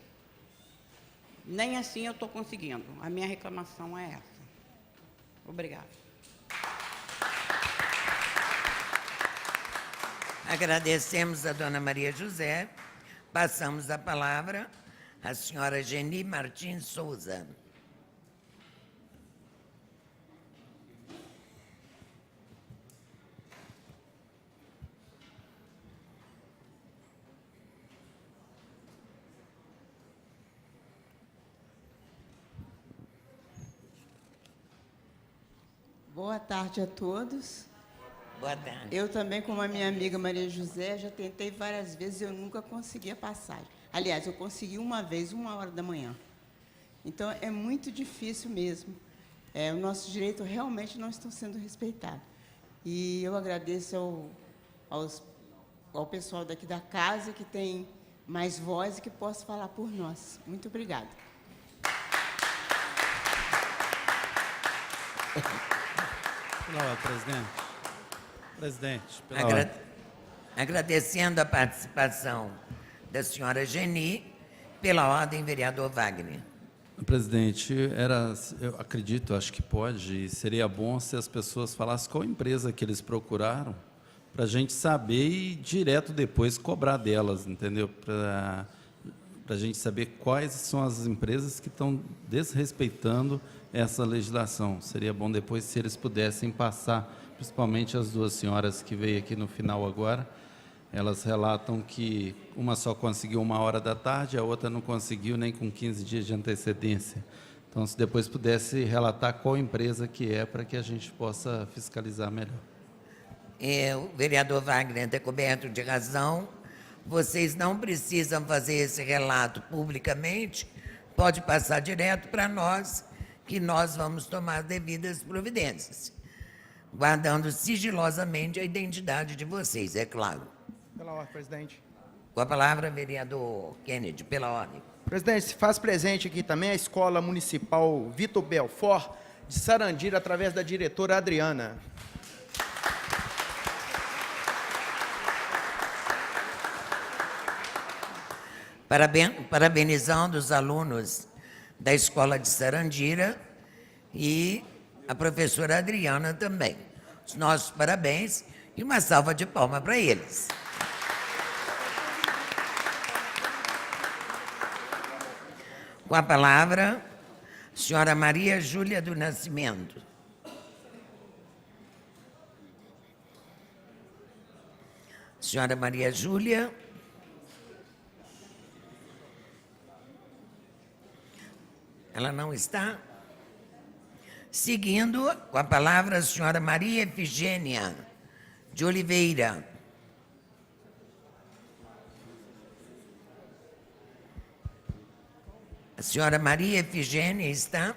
Nem assim eu estou conseguindo. A minha reclamação é essa. Obrigada. Agradecemos a dona Maria José. Passamos a palavra à senhora Geni Martins Souza. Boa tarde a todos. Boa tarde. Eu também, como a minha amiga Maria José, já tentei várias vezes e eu nunca consegui a passagem. Aliás, eu consegui uma vez, 1h da manhã. Então, é muito difícil mesmo. os nossos direitos realmente não estão sendo respeitados. E eu agradeço ao pessoal daqui da casa, que tem mais voz e que possa falar por nós. Muito obrigada. Pela ordem, presidente. Presidente, pela ordem. Agradecendo a participação da senhora Geni, pela ordem, vereador Wagner. Presidente, eu acredito, acho que pode, e seria bom se as pessoas falassem qual empresa que eles procuraram, para a gente saber e direto depois cobrar delas, entendeu? Para a gente saber quais são as empresas que estão desrespeitando essa legislação. Seria bom depois se eles pudessem passar, principalmente as duas senhoras que veio aqui no final agora. Elas relatam que uma só conseguiu 13h, a outra não conseguiu nem com 15 dias de antecedência. Então, se depois pudesse relatar qual empresa que é, para que a gente possa fiscalizar melhor. O vereador Wagner está coberto de razão. Vocês não precisam fazer esse relato publicamente, pode passar direto para nós, que nós vamos tomar as devidas providências, guardando sigilosamente a identidade de vocês, é claro. Pela ordem, presidente. Com a palavra, vereador Kennedy, pela ordem. Presidente, se faz presente aqui também a Escola Municipal Vitor Belfort, de Sarandira, através da diretora Adriana. Parabenizando os alunos da Escola de Sarandira e a professora Adriana também. Os nossos parabéns e uma salva de palmas para eles. Com a palavra, senhora Maria Júlia do Nascimento. Senhora Maria Júlia. Ela não está? Seguindo, com a palavra, a senhora Maria Efigênia de Oliveira. A senhora Maria Efigênia está?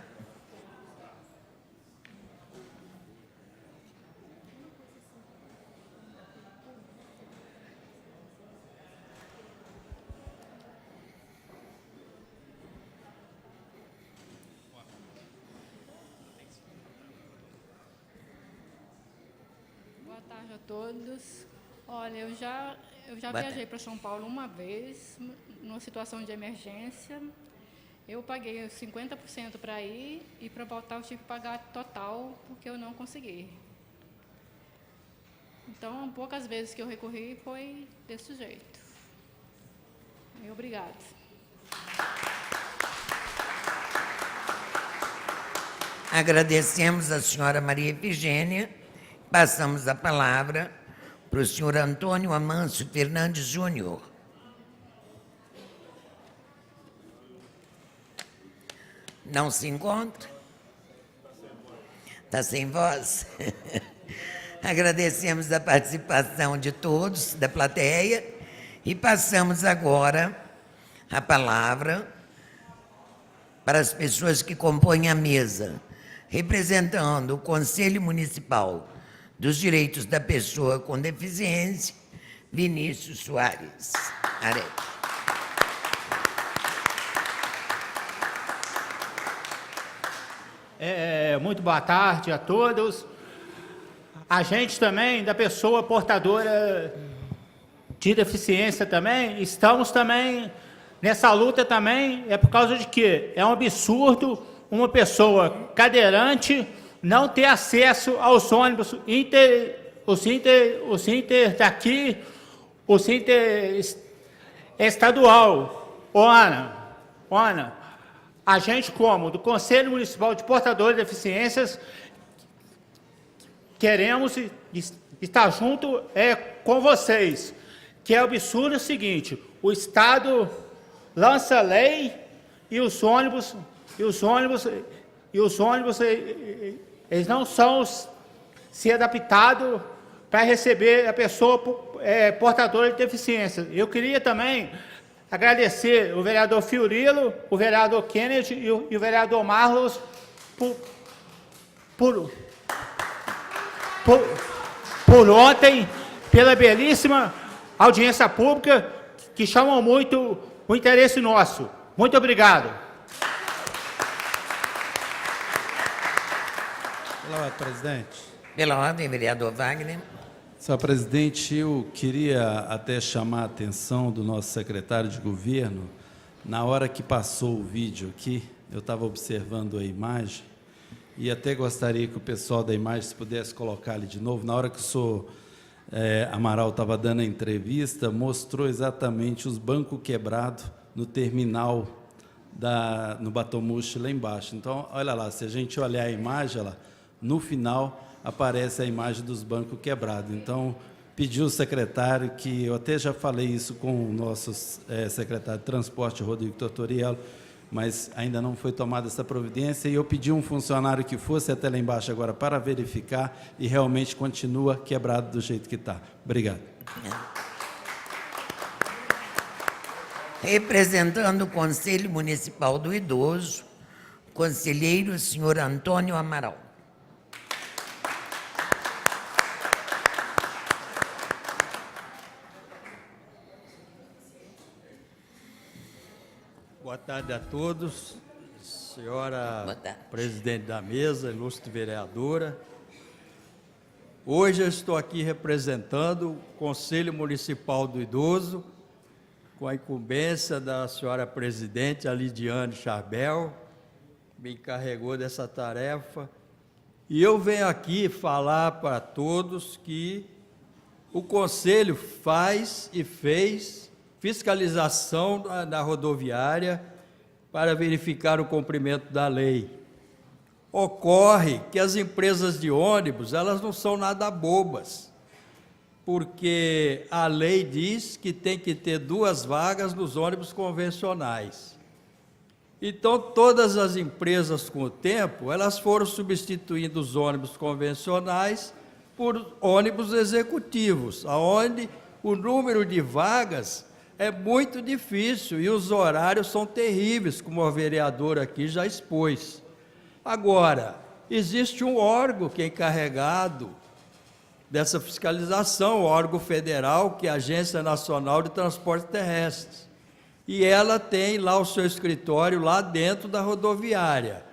Boa tarde a todos. Olha, eu já viajei para São Paulo uma vez, numa situação de emergência. Eu paguei 50% para ir e para voltar eu tive que pagar total, porque eu não consegui. Então, poucas vezes que eu recorri foi desse jeito. E obrigada. Agradecemos a senhora Maria Efigênia. Passamos a palavra para o senhor Antônio Amâncio Fernandes Júnior. Não se encontra? Está sem voz? Agradecemos a participação de todos da plateia e passamos agora a palavra para as pessoas que compõem a mesa, representando o Conselho Municipal dos Direitos da Pessoa com Deficiência, Vinícius Soares Arete. Muito boa tarde a todos. A gente também, da pessoa portadora de deficiência também, estamos também nessa luta também, é por causa de que é um absurdo uma pessoa cadeirante não ter acesso aos ônibus os inter daqui, os inter estadual. Ana, a gente, como do Conselho Municipal de Portadores de Deficiências, queremos estar junto com vocês, que é o absurdo o seguinte: o Estado lança lei e os ônibus eles não são se adaptados para receber a pessoa portadora de deficiência. Eu queria também agradecer o vereador Fiorilo, o vereador Kennedy e o vereador Marlos por ontem, pela belíssima audiência pública que chama muito o interesse nosso. Muito obrigado. Pela ordem, presidente. Pela ordem, vereador Wagner. Senhor presidente, eu queria até chamar a atenção do nosso secretário de governo. Na hora que passou o vídeo aqui, eu estava observando a imagem e até gostaria que o pessoal da imagem se pudesse colocar ali de novo. Na hora que o senhor Amaral estava dando a entrevista, mostrou exatamente os bancos quebrados no terminal no Batomuxi, lá embaixo. Então, olha lá, se a gente olhar a imagem, lá, no final aparece a imagem dos bancos quebrados. Então, pediu o secretário, que eu até já falei isso com o nosso secretário de Transporte, Rodrigo Tortoriello, mas ainda não foi tomada essa providência, e eu pedi um funcionário que fosse até lá embaixo agora para verificar, e realmente continua quebrado do jeito que está. Obrigado. Representando o Conselho Municipal do Idoso, conselheiro senhor Antônio Amaral. Boa tarde a todos. Senhora presidente da mesa, ilustre vereadora. Hoje eu estou aqui representando o Conselho Municipal do Idoso, com a incumbência da senhora presidente, a Lidiane Charbel, me encarregou dessa tarefa. E eu venho aqui falar para todos que o Conselho faz e fez fiscalização da rodoviária para verificar o cumprimento da lei. Ocorre que as empresas de ônibus, elas não são nada bobas, porque a lei diz que tem que ter 2 vagas nos ônibus convencionais. Então, todas as empresas, com o tempo, elas foram substituindo os ônibus convencionais por ônibus executivos, onde o número de vagas é muito difícil e os horários são terríveis, como a vereadora aqui já expôs. Agora, existe um órgão que é encarregado dessa fiscalização, o órgão federal, que é a Agência Nacional de Transportes Terrestres. E ela tem lá o seu escritório lá dentro da rodoviária.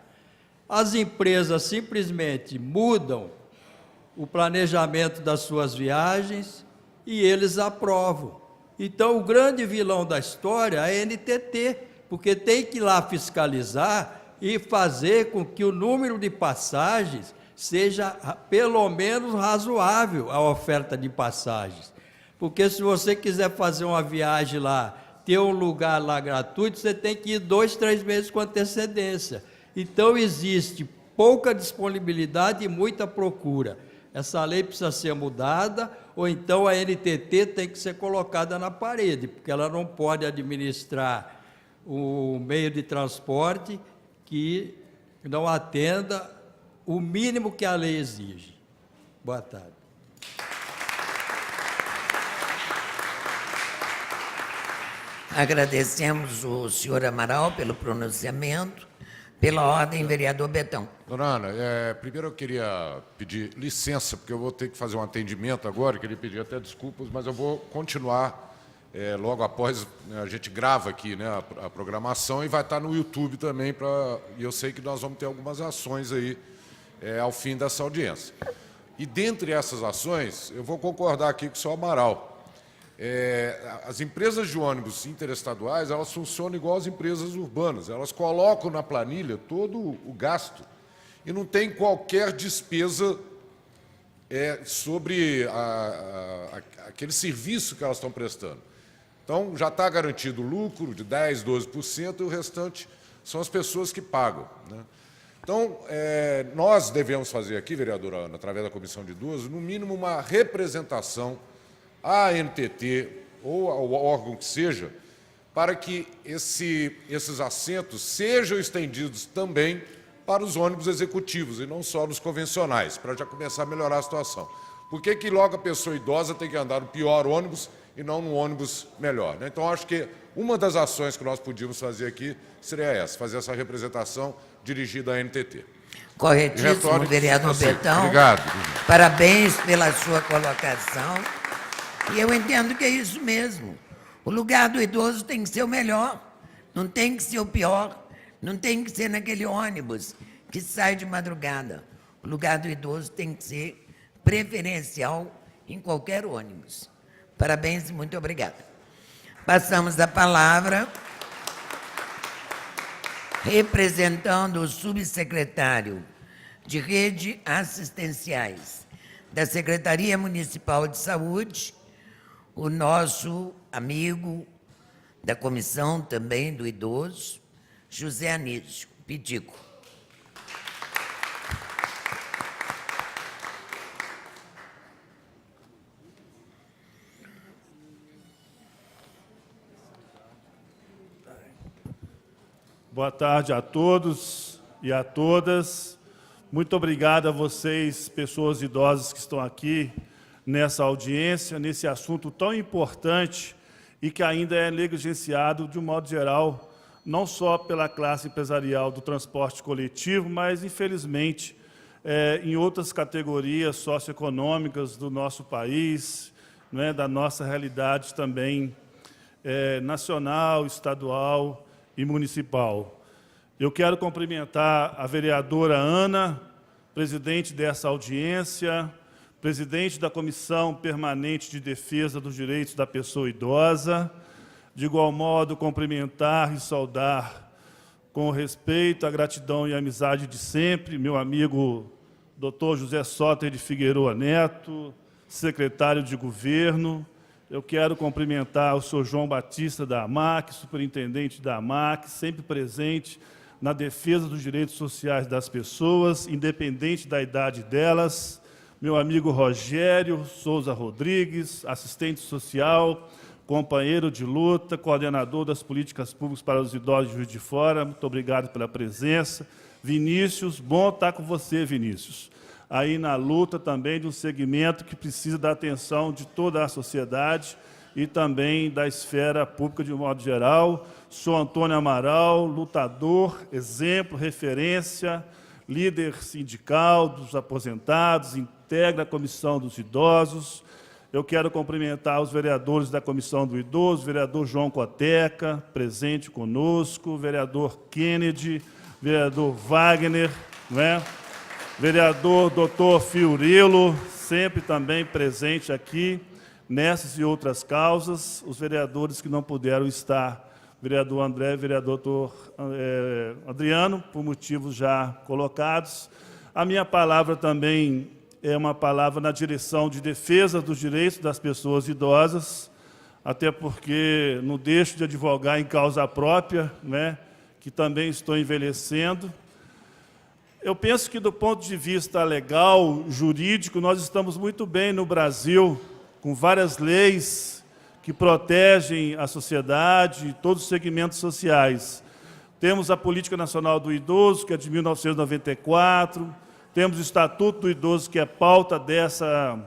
As empresas simplesmente mudam o planejamento das suas viagens e eles aprovam. Então, o grande vilão da história é a NTT, porque tem que ir lá fiscalizar e fazer com que o número de passagens seja pelo menos razoável a oferta de passagens. Porque se você quiser fazer uma viagem lá, ter um lugar lá gratuito, você tem que ir 2, 3 meses com antecedência. Então, existe pouca disponibilidade e muita procura. Essa lei precisa ser mudada, ou então a NTT tem que ser colocada na parede, porque ela não pode administrar o meio de transporte que não atenda o mínimo que a lei exige. Boa tarde. Agradecemos o senhor Amaral pelo pronunciamento. Pela ordem, vereador Betão. Dona Ana, primeiro eu queria pedir licença, porque eu vou ter que fazer um atendimento agora, queria pedir até desculpas, mas eu vou continuar logo após, a gente grava aqui, né, a programação, e vai estar no YouTube também, e eu sei que nós vamos ter algumas ações aí ao fim dessa audiência. E dentre essas ações, eu vou concordar aqui com o senhor Amaral. As empresas de ônibus interestaduais, elas funcionam igual as empresas urbanas, elas colocam na planilha todo o gasto e não tem qualquer despesa sobre aquele serviço que elas estão prestando. Então, já está garantido o lucro de 10%, 12%, e o restante são as pessoas que pagam, né? Então, nós devemos fazer aqui, vereadora Ana, através da Comissão de Idosos, no mínimo uma representação à NTT ou ao órgão que seja, para que esses assentos sejam estendidos também para os ônibus executivos e não só nos convencionais, para já começar a melhorar a situação. Por que logo a pessoa idosa tem que andar no pior ônibus e não no ônibus melhor, né? Então, acho que uma das ações que nós podíamos fazer aqui seria essa, fazer essa representação dirigida à NTT. Corretíssimo, vereador Betão. Obrigado. Parabéns pela sua colocação. E eu entendo que é isso mesmo. O lugar do idoso tem que ser o melhor, não tem que ser o pior, não tem que ser naquele ônibus que sai de madrugada. O lugar do idoso tem que ser preferencial em qualquer ônibus. Parabéns e muito obrigada. Passamos a palavra, representando o subsecretário de Rede Assistenciais da Secretaria Municipal de Saúde, o nosso amigo da comissão também do idoso, José Anísio Pitico. Boa tarde a todos e a todas. Muito obrigado a vocês, pessoas idosas que estão aqui nessa audiência, nesse assunto tão importante e que ainda é negligenciado, de um modo geral, não só pela classe empresarial do transporte coletivo, mas, infelizmente, em outras categorias socioeconômicas do nosso país, né, da nossa realidade também nacional, estadual e municipal. Eu quero cumprimentar a vereadora Ana, presidente dessa audiência, presidente da Comissão Permanente de Defesa dos Direitos da Pessoa Idosa. De igual modo, cumprimentar e saudar com respeito, a gratidão e a amizade de sempre, meu amigo Dr. José Soter de Figueroa Neto, secretário de Governo. Eu quero cumprimentar o senhor João Batista da AMAC, superintendente da AMAC, sempre presente na defesa dos direitos sociais das pessoas, independente da idade delas. Meu amigo Rogério Souza Rodrigues, assistente social, companheiro de luta, coordenador das políticas públicas para os idosos de Juiz de Fora. Muito obrigado pela presença. Vinícius, bom estar com você, Vinícius. Aí na luta também de um segmento que precisa da atenção de toda a sociedade e também da esfera pública de um modo geral. Sou Antônio Amaral, lutador, exemplo, referência, líder sindical dos aposentados, integra a Comissão dos Idosos. Eu quero cumprimentar os vereadores da Comissão do Idoso, vereador João Coteca, presente conosco, vereador Kennedy, vereador Wagner, né? Vereador Dr. Fiorilo, sempre também presente aqui, nessas e outras causas, os vereadores que não puderam estar, vereador André e vereador Adriano, por motivos já colocados. A minha palavra também é uma palavra na direção de defesa dos direitos das pessoas idosas, até porque não deixo de advogar em causa própria, né, que também estou envelhecendo. Eu penso que, do ponto de vista legal, jurídico, nós estamos muito bem no Brasil, com várias leis que protegem a sociedade e todos os segmentos sociais. Temos a Política Nacional do Idoso, que é de 1994, temos o Estatuto do Idoso, que é pauta dessa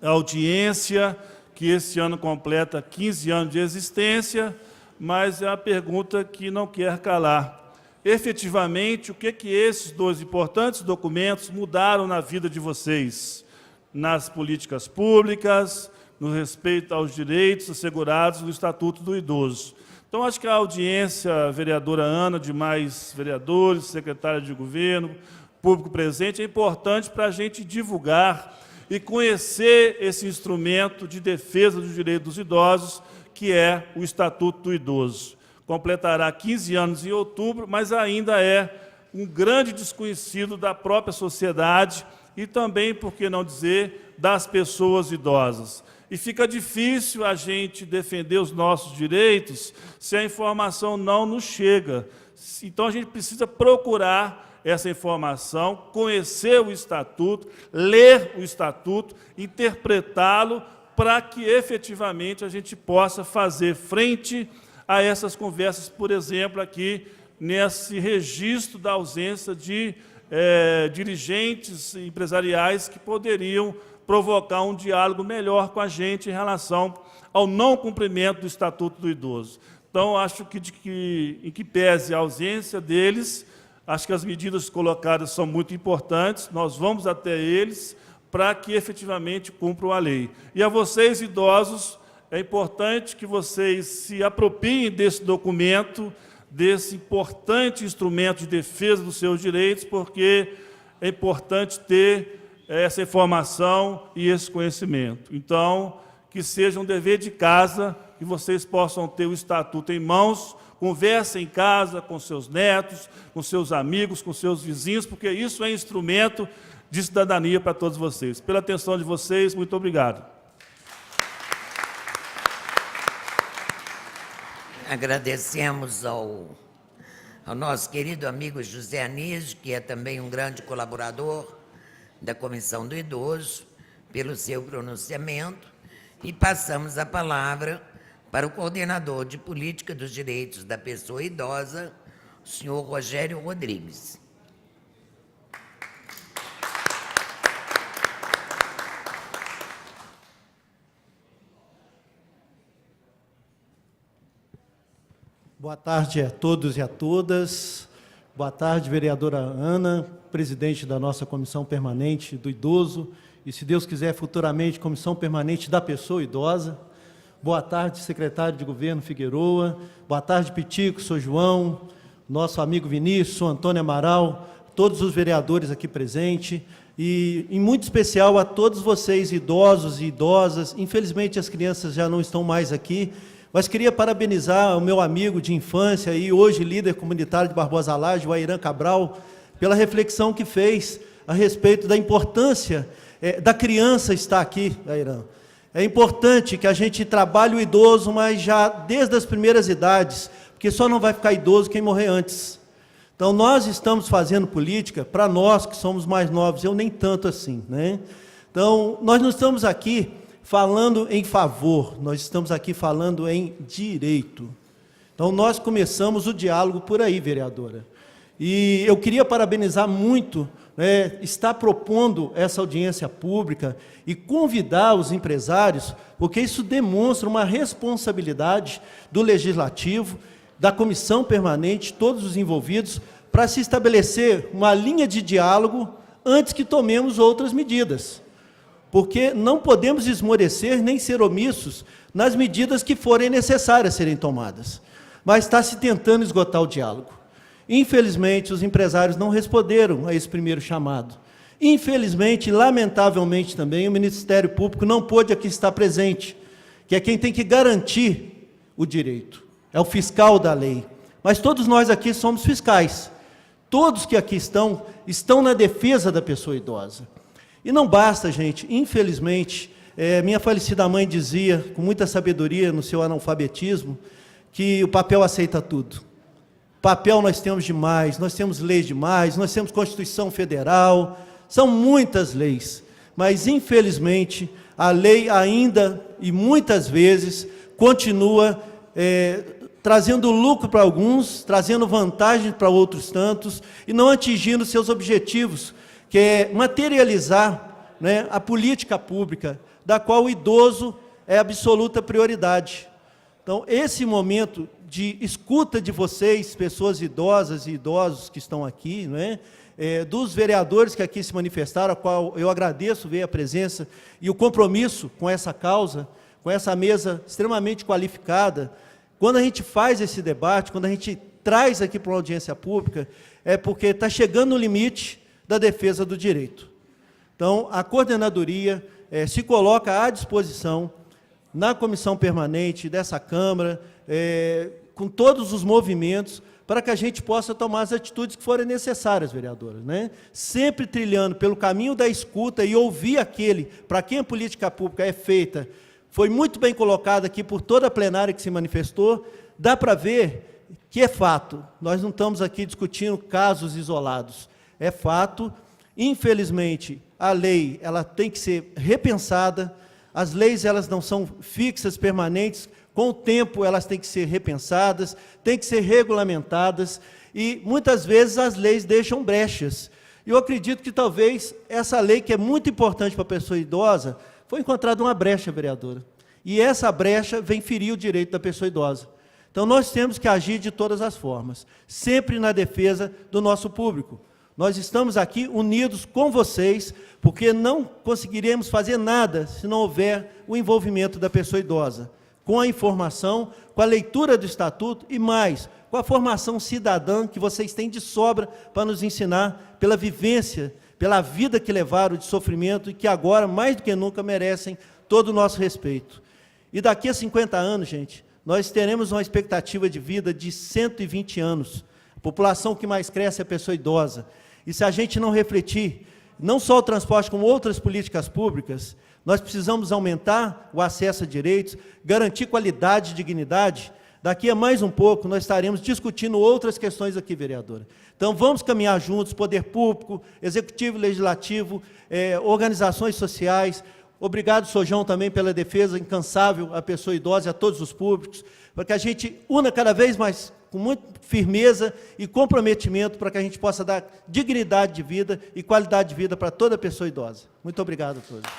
audiência, que esse ano completa 15 anos de existência, mas é a pergunta que não quer calar. Efetivamente, o que esses dois importantes documentos mudaram na vida de vocês, nas políticas públicas, no respeito aos direitos assegurados no Estatuto do Idoso. Então, acho que a audiência, a vereadora Ana, demais vereadores, secretária de governo, público presente, é importante para a gente divulgar e conhecer esse instrumento de defesa dos direitos dos idosos, que é o Estatuto do Idoso. Completará 15 anos em outubro, mas ainda é um grande desconhecido da própria sociedade e também, por que não dizer, das pessoas idosas. E fica difícil a gente defender os nossos direitos se a informação não nos chega. Então, a gente precisa procurar essa informação, conhecer o Estatuto, ler o Estatuto, interpretá-lo, para que, efetivamente, a gente possa fazer frente a essas conversas, por exemplo, aqui nesse registro da ausência de dirigentes empresariais que poderiam provocar um diálogo melhor com a gente em relação ao não cumprimento do Estatuto do Idoso. Então, acho que, em que pese a ausência deles, Acho que as medidas colocadas são muito importantes, nós vamos até eles para que efetivamente cumpram a lei. E a vocês, idosos, é importante que vocês se apropriem desse documento, desse importante instrumento de defesa dos seus direitos, porque é importante ter essa informação e esse conhecimento. Então, que seja um dever de casa, que vocês possam ter o estatuto em mãos, conversem em casa com seus netos, com seus amigos, com seus vizinhos, porque isso é instrumento de cidadania para todos vocês. Pela atenção de vocês, muito obrigado. Agradecemos ao nosso querido amigo José Anísio, que é também um grande colaborador da Comissão do Idoso, pelo seu pronunciamento, e passamos a palavra para o coordenador de Política dos Direitos da Pessoa Idosa, o senhor Rogério Rodrigues. Boa tarde a todos e a todas. Boa tarde, vereadora Ana, presidente da nossa Comissão Permanente do Idoso e, se Deus quiser, futuramente, Comissão Permanente da Pessoa Idosa. Boa tarde, secretário de Governo Figueroa. Boa tarde, Pitico, Sr. João, nosso amigo Vinícius, Sr. Antônio Amaral, todos os vereadores aqui presentes e, em muito especial, a todos vocês, idosos e idosas. Infelizmente, as crianças já não estão mais aqui, mas queria parabenizar o meu amigo de infância e hoje líder comunitário de Barbosa Lage, o Airan Cabral, pela reflexão que fez a respeito da importância da criança estar aqui, Airan. É importante que a gente trabalhe o idoso, mas já desde as primeiras idades, porque só não vai ficar idoso quem morrer antes. Então, nós estamos fazendo política para nós que somos mais novos, eu nem tanto assim, né? Então, nós não estamos aqui falando em favor, nós estamos aqui falando em direito. Então, nós começamos o diálogo por aí, vereadora. E eu queria parabenizar muito, estar propondo essa audiência pública e convidar os empresários, porque isso demonstra uma responsabilidade do Legislativo, da Comissão Permanente, todos os envolvidos, para se estabelecer uma linha de diálogo antes que tomemos outras medidas. Porque não podemos esmorecer nem ser omissos nas medidas que forem necessárias serem tomadas. Mas está se tentando esgotar o diálogo. Infelizmente, os empresários não responderam a esse primeiro chamado. Infelizmente, lamentavelmente também, o Ministério Público não pôde aqui estar presente, que é quem tem que garantir o direito. É o fiscal da lei. Mas todos nós aqui somos fiscais. Todos que aqui estão na defesa da pessoa idosa. E não basta, gente, infelizmente, minha falecida mãe dizia, com muita sabedoria no seu analfabetismo, que o papel aceita tudo. Papel nós temos demais, nós temos leis demais, nós temos Constituição Federal, são muitas leis, mas, infelizmente, a lei ainda, e muitas vezes, continua trazendo lucro para alguns, trazendo vantagem para outros tantos, e não atingindo seus objetivos, que é materializar, a política pública, da qual o idoso é absoluta prioridade. Então, esse momento de escuta de vocês, pessoas idosas e idosos que estão aqui, dos vereadores que aqui se manifestaram, a qual eu agradeço ver a presença e o compromisso com essa causa, com essa mesa extremamente qualificada. Quando a gente faz esse debate, quando a gente traz aqui para uma audiência pública, é porque está chegando no limite da defesa do direito. Então, a coordenadoria se coloca à disposição na Comissão Permanente dessa Câmara, com todos os movimentos, para que a gente possa tomar as atitudes que forem necessárias, vereadoras, Sempre trilhando pelo caminho da escuta e ouvir aquele para quem a política pública é feita. Foi muito bem colocado aqui por toda a plenária que se manifestou, dá para ver que é fato. Nós não estamos aqui discutindo casos isolados. É fato, infelizmente, a lei ela tem que ser repensada, as leis elas não são fixas, permanentes, com o tempo elas têm que ser repensadas, têm que ser regulamentadas, e muitas vezes as leis deixam brechas. Eu acredito que talvez essa lei, que é muito importante para a pessoa idosa, foi encontrada uma brecha, vereadora, e essa brecha vem ferir o direito da pessoa idosa. Então, nós temos que agir de todas as formas, sempre na defesa do nosso público. Nós estamos aqui unidos com vocês, porque não conseguiremos fazer nada se não houver o envolvimento da pessoa idosa, com a informação, com a leitura do Estatuto e mais, com a formação cidadã que vocês têm de sobra para nos ensinar pela vivência, pela vida que levaram de sofrimento e que agora, mais do que nunca, merecem todo o nosso respeito. E daqui a 50 anos, gente, nós teremos uma expectativa de vida de 120 anos. A população que mais cresce é a pessoa idosa. E se a gente não refletir, não só o transporte, como outras políticas públicas, nós precisamos aumentar o acesso a direitos, garantir qualidade e dignidade. Daqui a mais um pouco, nós estaremos discutindo outras questões aqui, vereadora. Então, vamos caminhar juntos, poder público, executivo, legislativo, organizações sociais. Obrigado, Sojão, também pela defesa incansável à pessoa idosa e a todos os públicos, para que a gente una cada vez mais, com muita firmeza e comprometimento, para que a gente possa dar dignidade de vida e qualidade de vida para toda pessoa idosa. Muito obrigado a todos.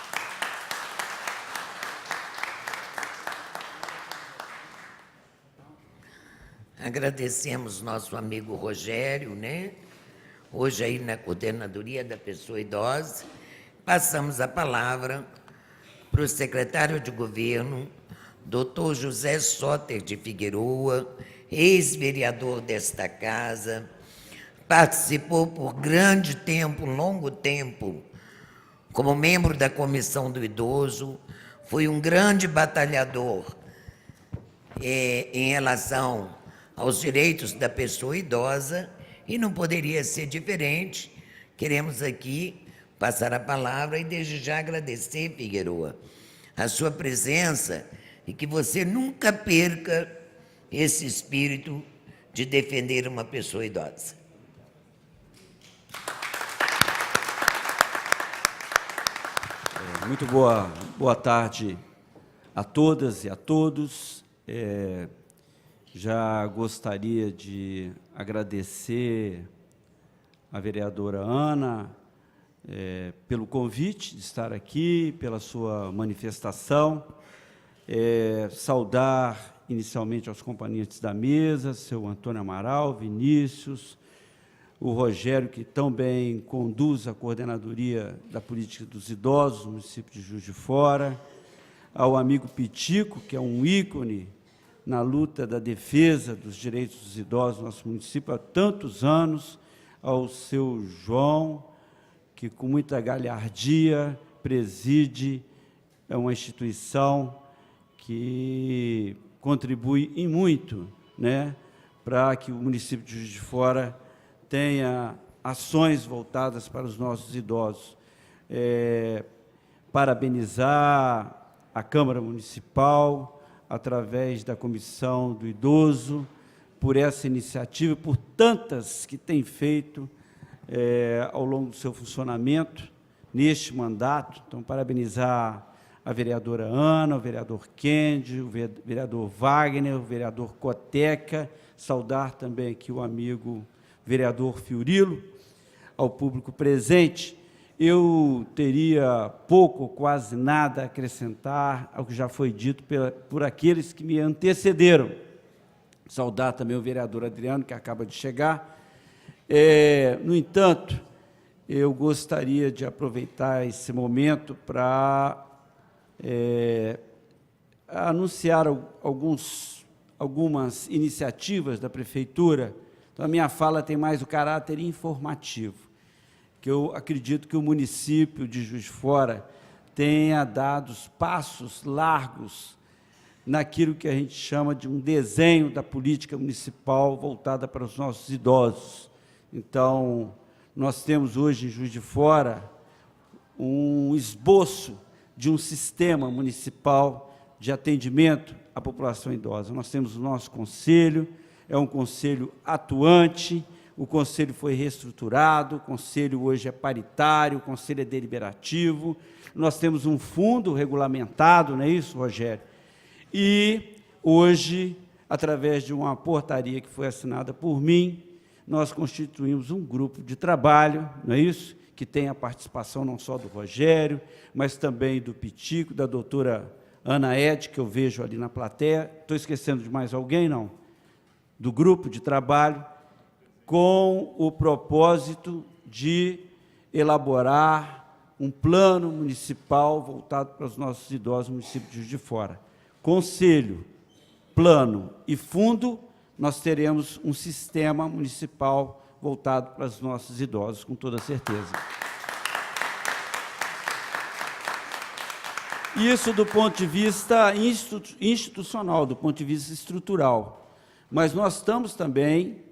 Agradecemos nosso amigo Rogério, né? Hoje aí na Coordenadoria da Pessoa Idosa. Passamos a palavra para o secretário de Governo, doutor José Soter de Figueroa, ex-vereador desta casa, participou por grande tempo, longo tempo, como membro da Comissão do Idoso, foi um grande batalhador em relação aos direitos da pessoa idosa, e não poderia ser diferente. Queremos aqui passar a palavra e desde já agradecer, Figueroa, a sua presença e que você nunca perca esse espírito de defender uma pessoa idosa. Muito boa tarde a todas e a todos. Já gostaria de agradecer a vereadora Ana pelo convite de estar aqui, pela sua manifestação. Saudar inicialmente aos componentes da mesa, seu Antônio Amaral, Vinícius, o Rogério, que tão bem conduz a coordenadoria da política dos idosos no município de Juiz de Fora, ao amigo Pitico, que é um ícone na luta da defesa dos direitos dos idosos no nosso município há tantos anos, ao seu João, que com muita galhardia preside uma instituição que contribui em muito, né, para que o município de Juiz de Fora tenha ações voltadas para os nossos idosos. Parabenizar a Câmara Municipal, através da Comissão do Idoso, por essa iniciativa, por tantas que tem feito ao longo do seu funcionamento, neste mandato. Então, parabenizar a vereadora Ana, o vereador Kendi, o vereador Wagner, o vereador Coteca, saudar também aqui o amigo vereador Fiorilo, ao público presente. Eu teria pouco ou quase nada a acrescentar ao que já foi dito por aqueles que me antecederam. Saudar também o vereador Adriano, que acaba de chegar. No entanto, eu gostaria de aproveitar esse momento para anunciar algumas iniciativas da Prefeitura. Então, a minha fala tem mais o caráter informativo, que eu acredito que o município de Juiz de Fora tenha dado passos largos naquilo que a gente chama de um desenho da política municipal voltada para os nossos idosos. Então, nós temos hoje em Juiz de Fora um esboço de um sistema municipal de atendimento à população idosa. Nós temos o nosso conselho, é um conselho atuante. O conselho foi reestruturado, o conselho hoje é paritário, o conselho é deliberativo, nós temos um fundo regulamentado, não é isso, Rogério? E hoje, através de uma portaria que foi assinada por mim, nós constituímos um grupo de trabalho, não é isso? Que tem a participação não só do Rogério, mas também do Pitico, da doutora Ana Ed, que eu vejo ali na plateia. Estou esquecendo de mais alguém, não? do grupo de trabalho, com o propósito de elaborar um plano municipal voltado para os nossos idosos no município de Juiz de Fora. Conselho, plano e fundo, nós teremos um sistema municipal voltado para os nossos idosos, com toda certeza. Isso do ponto de vista institucional, do ponto de vista estrutural. Mas nós estamos também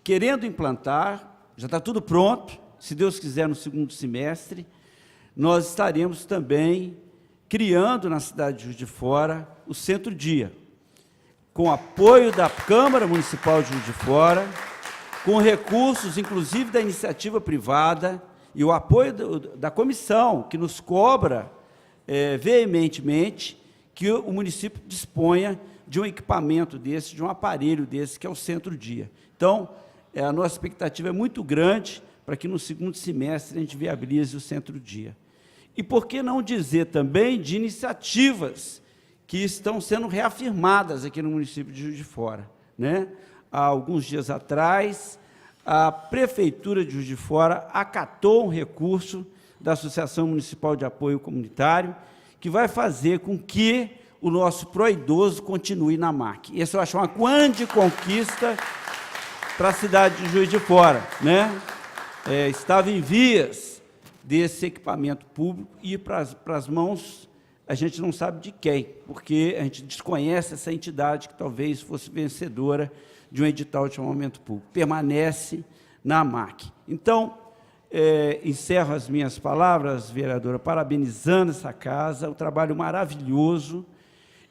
querendo implantar, já está tudo pronto, se Deus quiser, no segundo semestre, nós estaremos também criando na cidade de Juiz de Fora o Centro-Dia, com apoio da Câmara Municipal de Juiz de Fora, com recursos, inclusive, da iniciativa privada, e o apoio da comissão, que nos cobra veementemente que o município disponha de um equipamento desse, de um aparelho desse, que é o Centro-Dia. Então, a nossa expectativa é muito grande para que no segundo semestre a gente viabilize o Centro-Dia. E por que não dizer também de iniciativas que estão sendo reafirmadas aqui no município de Juiz de Fora, né? Há alguns dias atrás, a Prefeitura de Juiz de Fora acatou um recurso da Associação Municipal de Apoio Comunitário, que vai fazer com que o nosso pró-idoso continue na MAC. Isso eu acho uma grande conquista para a cidade de Juiz de Fora, né? Estava em vias desse equipamento público ir para as mãos, a gente não sabe de quem, porque a gente desconhece essa entidade que talvez fosse vencedora de um edital de chamamento público. Permanece na MAC. Então, encerro as minhas palavras, vereadora, parabenizando essa casa, o trabalho maravilhoso,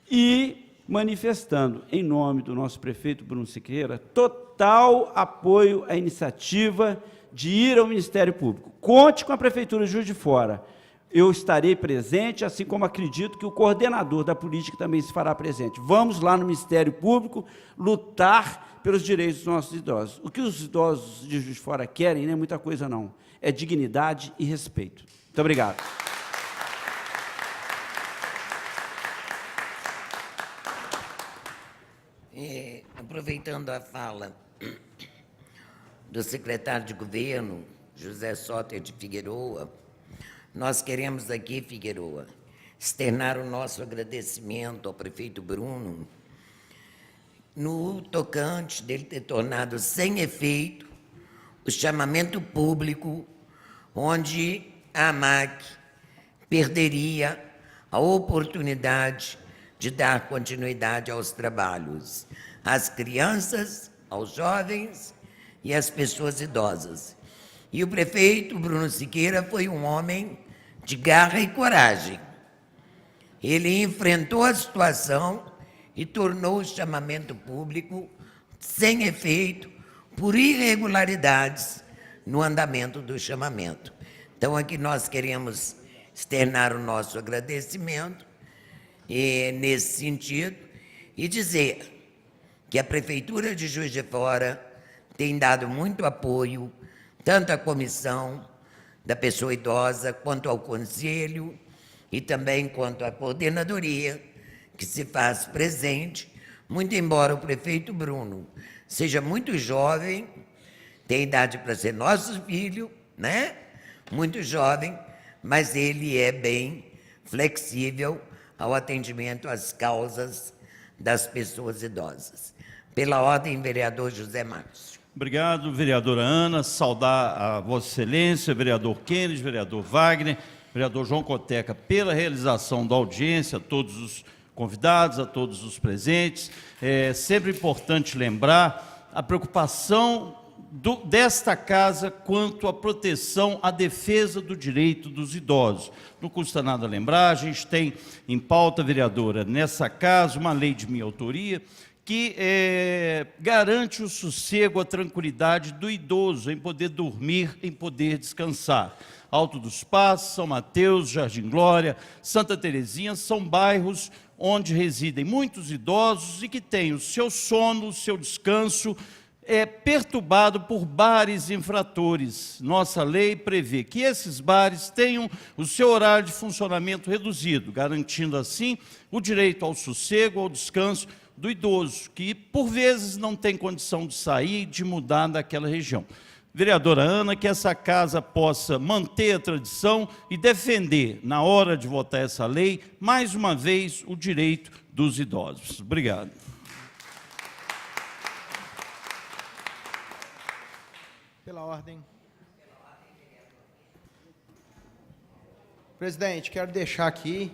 e manifestando, em nome do nosso prefeito Bruno Siqueira, total apoio à iniciativa de ir ao Ministério Público. Conte com a Prefeitura de Juiz de Fora. Eu estarei presente, assim como acredito que o coordenador da política também se fará presente. Vamos lá no Ministério Público lutar pelos direitos dos nossos idosos. O que os idosos de Juiz de Fora querem não é muita coisa, não. É dignidade e respeito. Muito obrigado. Aproveitando a fala do secretário de Governo, José Soter de Figueroa, nós queremos aqui, Figueroa, externar o nosso agradecimento ao prefeito Bruno no tocante dele ter tornado sem efeito o chamamento público, onde a AMAC perderia a oportunidade de dar continuidade aos trabalhos, às crianças, aos jovens e às pessoas idosas. E o prefeito Bruno Siqueira foi um homem de garra e coragem. Ele enfrentou a situação e tornou o chamamento público sem efeito por irregularidades no andamento do chamamento. Então, aqui nós queremos externar o nosso agradecimento nesse sentido e dizer que a Prefeitura de Juiz de Fora tem dado muito apoio, tanto à comissão da pessoa idosa, quanto ao conselho e também quanto à coordenadoria, que se faz presente, muito embora o prefeito Bruno seja muito jovem, tem idade para ser nosso filho, né? Muito jovem, mas ele é bem flexível ao atendimento às causas das pessoas idosas. Pela ordem, vereador José Márcio. Obrigado, vereadora Ana. Saudar a Vossa Excelência, vereador Kennedy, vereador Wagner, vereador João Coteca, pela realização da audiência, a todos os convidados, a todos os presentes. É sempre importante lembrar a preocupação desta casa quanto à proteção, à defesa do direito dos idosos. Não custa nada lembrar, a gente tem em pauta, vereadora, nessa casa, uma lei de minha autoria, que garante o sossego, a tranquilidade do idoso em poder dormir, em poder descansar. Alto dos Passos, São Mateus, Jardim Glória, Santa Terezinha, são bairros onde residem muitos idosos e que têm o seu sono, o seu descanso perturbado por bares infratores. Nossa lei prevê que esses bares tenham o seu horário de funcionamento reduzido, garantindo assim o direito ao sossego, ao descanso do idoso, que por vezes não tem condição de sair, de mudar daquela região. Vereadora Ana, que essa casa possa manter a tradição e defender, na hora de votar essa lei, mais uma vez, o direito dos idosos. Obrigado. Pela ordem. Presidente, quero deixar aqui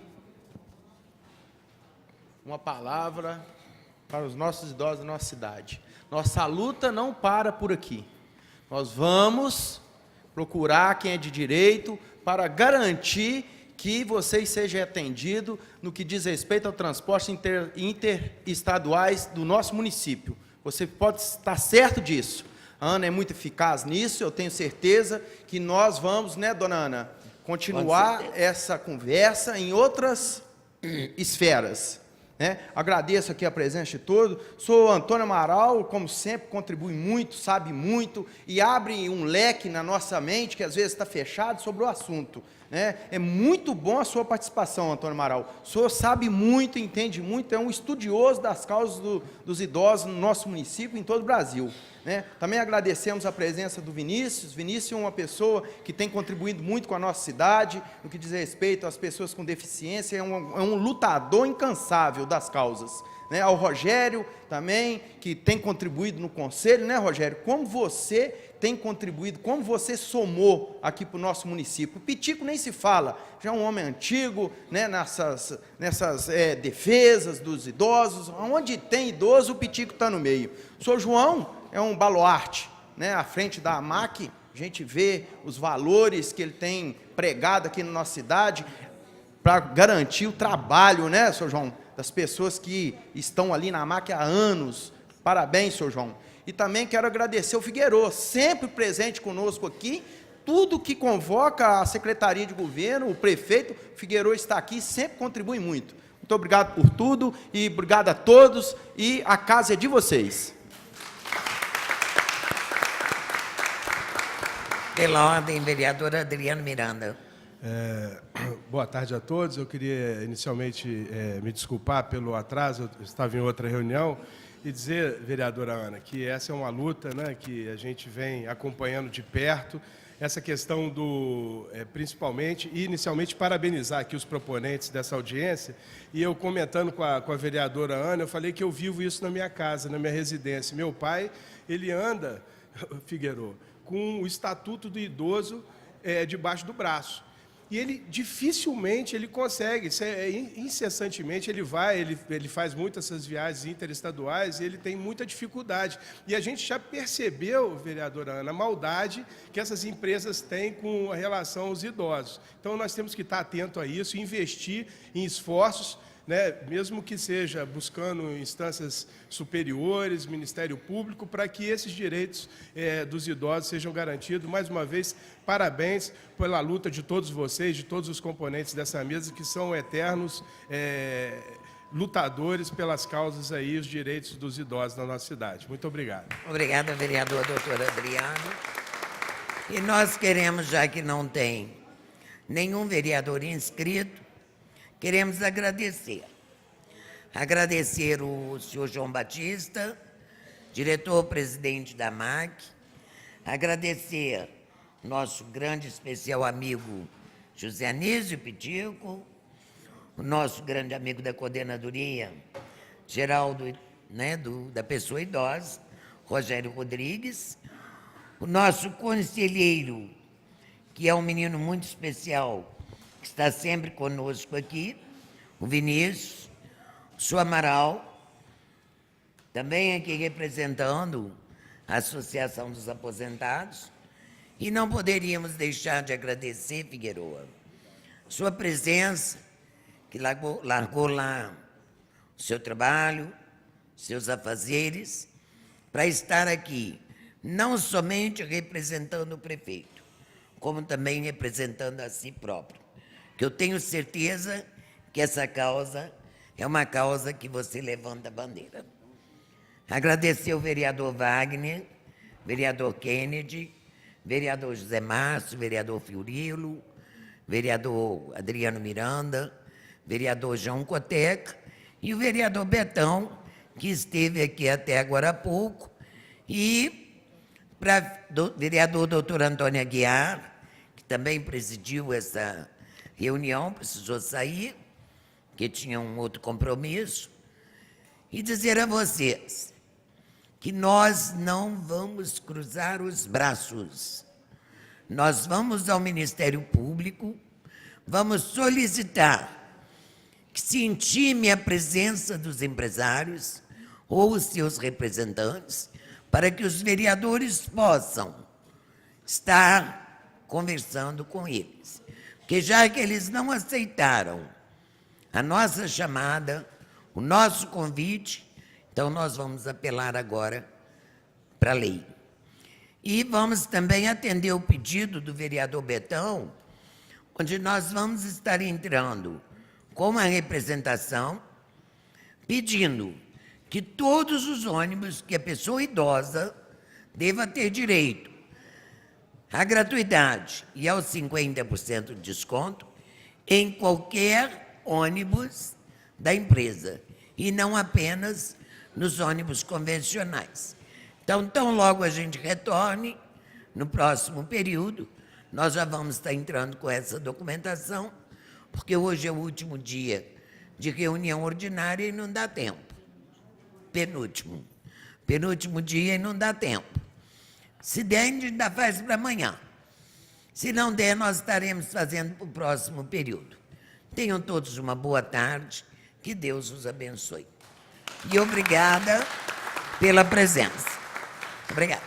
uma palavra para os nossos idosos da nossa cidade. Nossa luta não para por aqui. Nós vamos procurar quem é de direito para garantir que vocês sejam atendidos no que diz respeito ao transporte interestaduais do nosso município. Você pode estar certo disso. A Ana é muito eficaz nisso, eu tenho certeza que nós vamos, né, dona Ana, continuar essa conversa em outras esferas. Né? Agradeço aqui a presença de todos. Sou Antônio Amaral, como sempre, contribui muito, sabe muito e abre um leque na nossa mente que às vezes está fechado sobre o assunto. Né? É muito bom a sua participação, Antônio Amaral. O senhor sabe muito, entende muito, é um estudioso das causas dos idosos no nosso município e em todo o Brasil. Né? Também agradecemos a presença do Vinícius. Vinícius é uma pessoa que tem contribuído muito com a nossa cidade, no que diz respeito às pessoas com deficiência, é um lutador incansável das causas. Né? Ao Rogério também, que tem contribuído no Conselho, né, Rogério? Como você tem contribuído, como você somou aqui para o nosso município. O Pitico nem se fala, já é um homem antigo, né, nessas defesas dos idosos, onde tem idoso, o Pitico está no meio. O senhor João é um baluarte, né, à frente da AMAC, a gente vê os valores que ele tem pregado aqui na nossa cidade, para garantir o trabalho, né, senhor João, das pessoas que estão ali na AMAC há anos. Parabéns, senhor João. E também quero agradecer o Figueiredo, sempre presente conosco aqui, tudo que convoca a Secretaria de Governo, o prefeito, o Figueiredo está aqui, sempre contribui muito. Muito obrigado por tudo, e obrigado a todos, e a casa é de vocês. Pela ordem, vereador Adriano Miranda. Boa tarde a todos. Eu queria inicialmente me desculpar pelo atraso, eu estava em outra reunião, e dizer, vereadora Ana, que essa é uma luta, né, que a gente vem acompanhando de perto, essa questão do, principalmente, e inicialmente parabenizar aqui os proponentes dessa audiência, e eu comentando com a vereadora Ana, eu falei que eu vivo isso na minha casa, na minha residência. Meu pai, ele anda, Figueiredo, com o Estatuto do Idoso debaixo do braço. E ele dificilmente ele consegue, incessantemente ele faz muitas essas viagens interestaduais e ele tem muita dificuldade. E a gente já percebeu, vereadora Ana, a maldade que essas empresas têm com relação aos idosos. Então nós temos que estar atento a isso, investir em esforços, né, mesmo que seja buscando instâncias superiores, Ministério Público, para que esses direitos dos idosos sejam garantidos. Mais uma vez, parabéns pela luta de todos vocês, de todos os componentes dessa mesa, que são eternos lutadores pelas causas aí, os direitos dos idosos na nossa cidade. Muito obrigado. Obrigada, vereador doutor Adriano. E nós queremos, já que não tem nenhum vereador inscrito, queremos agradecer. Agradecer o senhor João Batista, diretor-presidente da AMAC, agradecer nosso grande especial amigo José Anísio Pitico, o nosso grande amigo da coordenadoria geral da pessoa idosa, Rogério Rodrigues, o nosso conselheiro, que é um menino muito especial, que está sempre conosco aqui, o Vinícius, o senhor Amaral, também aqui representando a Associação dos Aposentados, e não poderíamos deixar de agradecer, Figueiredo, sua presença, que largou lá o seu trabalho, seus afazeres, para estar aqui, não somente representando o prefeito, como também representando a si próprio. Que eu tenho certeza que essa causa é uma causa que você levanta a bandeira. Agradecer ao vereador Wagner, vereador Kennedy, vereador José Márcio, vereador Fiorilo, vereador Adriano Miranda, vereador João Coteca e o vereador Betão, que esteve aqui até agora há pouco, e para o vereador doutor Antônio Aguiar, que também presidiu essa reunião, precisou sair, que tinha um outro compromisso, e dizer a vocês que nós não vamos cruzar os braços. Nós vamos ao Ministério Público, vamos solicitar que se intime a presença dos empresários ou os seus representantes para que os vereadores possam estar conversando com eles. Porque já que eles não aceitaram a nossa chamada, o nosso convite, então nós vamos apelar agora para a lei. E vamos também atender o pedido do vereador Betão, onde nós vamos estar entrando com uma representação pedindo que todos os ônibus que a pessoa idosa deva ter direito à gratuidade e aos 50% de desconto em qualquer ônibus da empresa, e não apenas nos ônibus convencionais. Então, tão logo a gente retorne, no próximo período, nós já vamos estar entrando com essa documentação, porque hoje é o último dia de reunião ordinária e não dá tempo. Penúltimo dia e não dá tempo. Se der, a gente ainda faz para amanhã. Se não der, nós estaremos fazendo para o próximo período. Tenham todos uma boa tarde, que Deus os abençoe. E obrigada pela presença. Obrigada.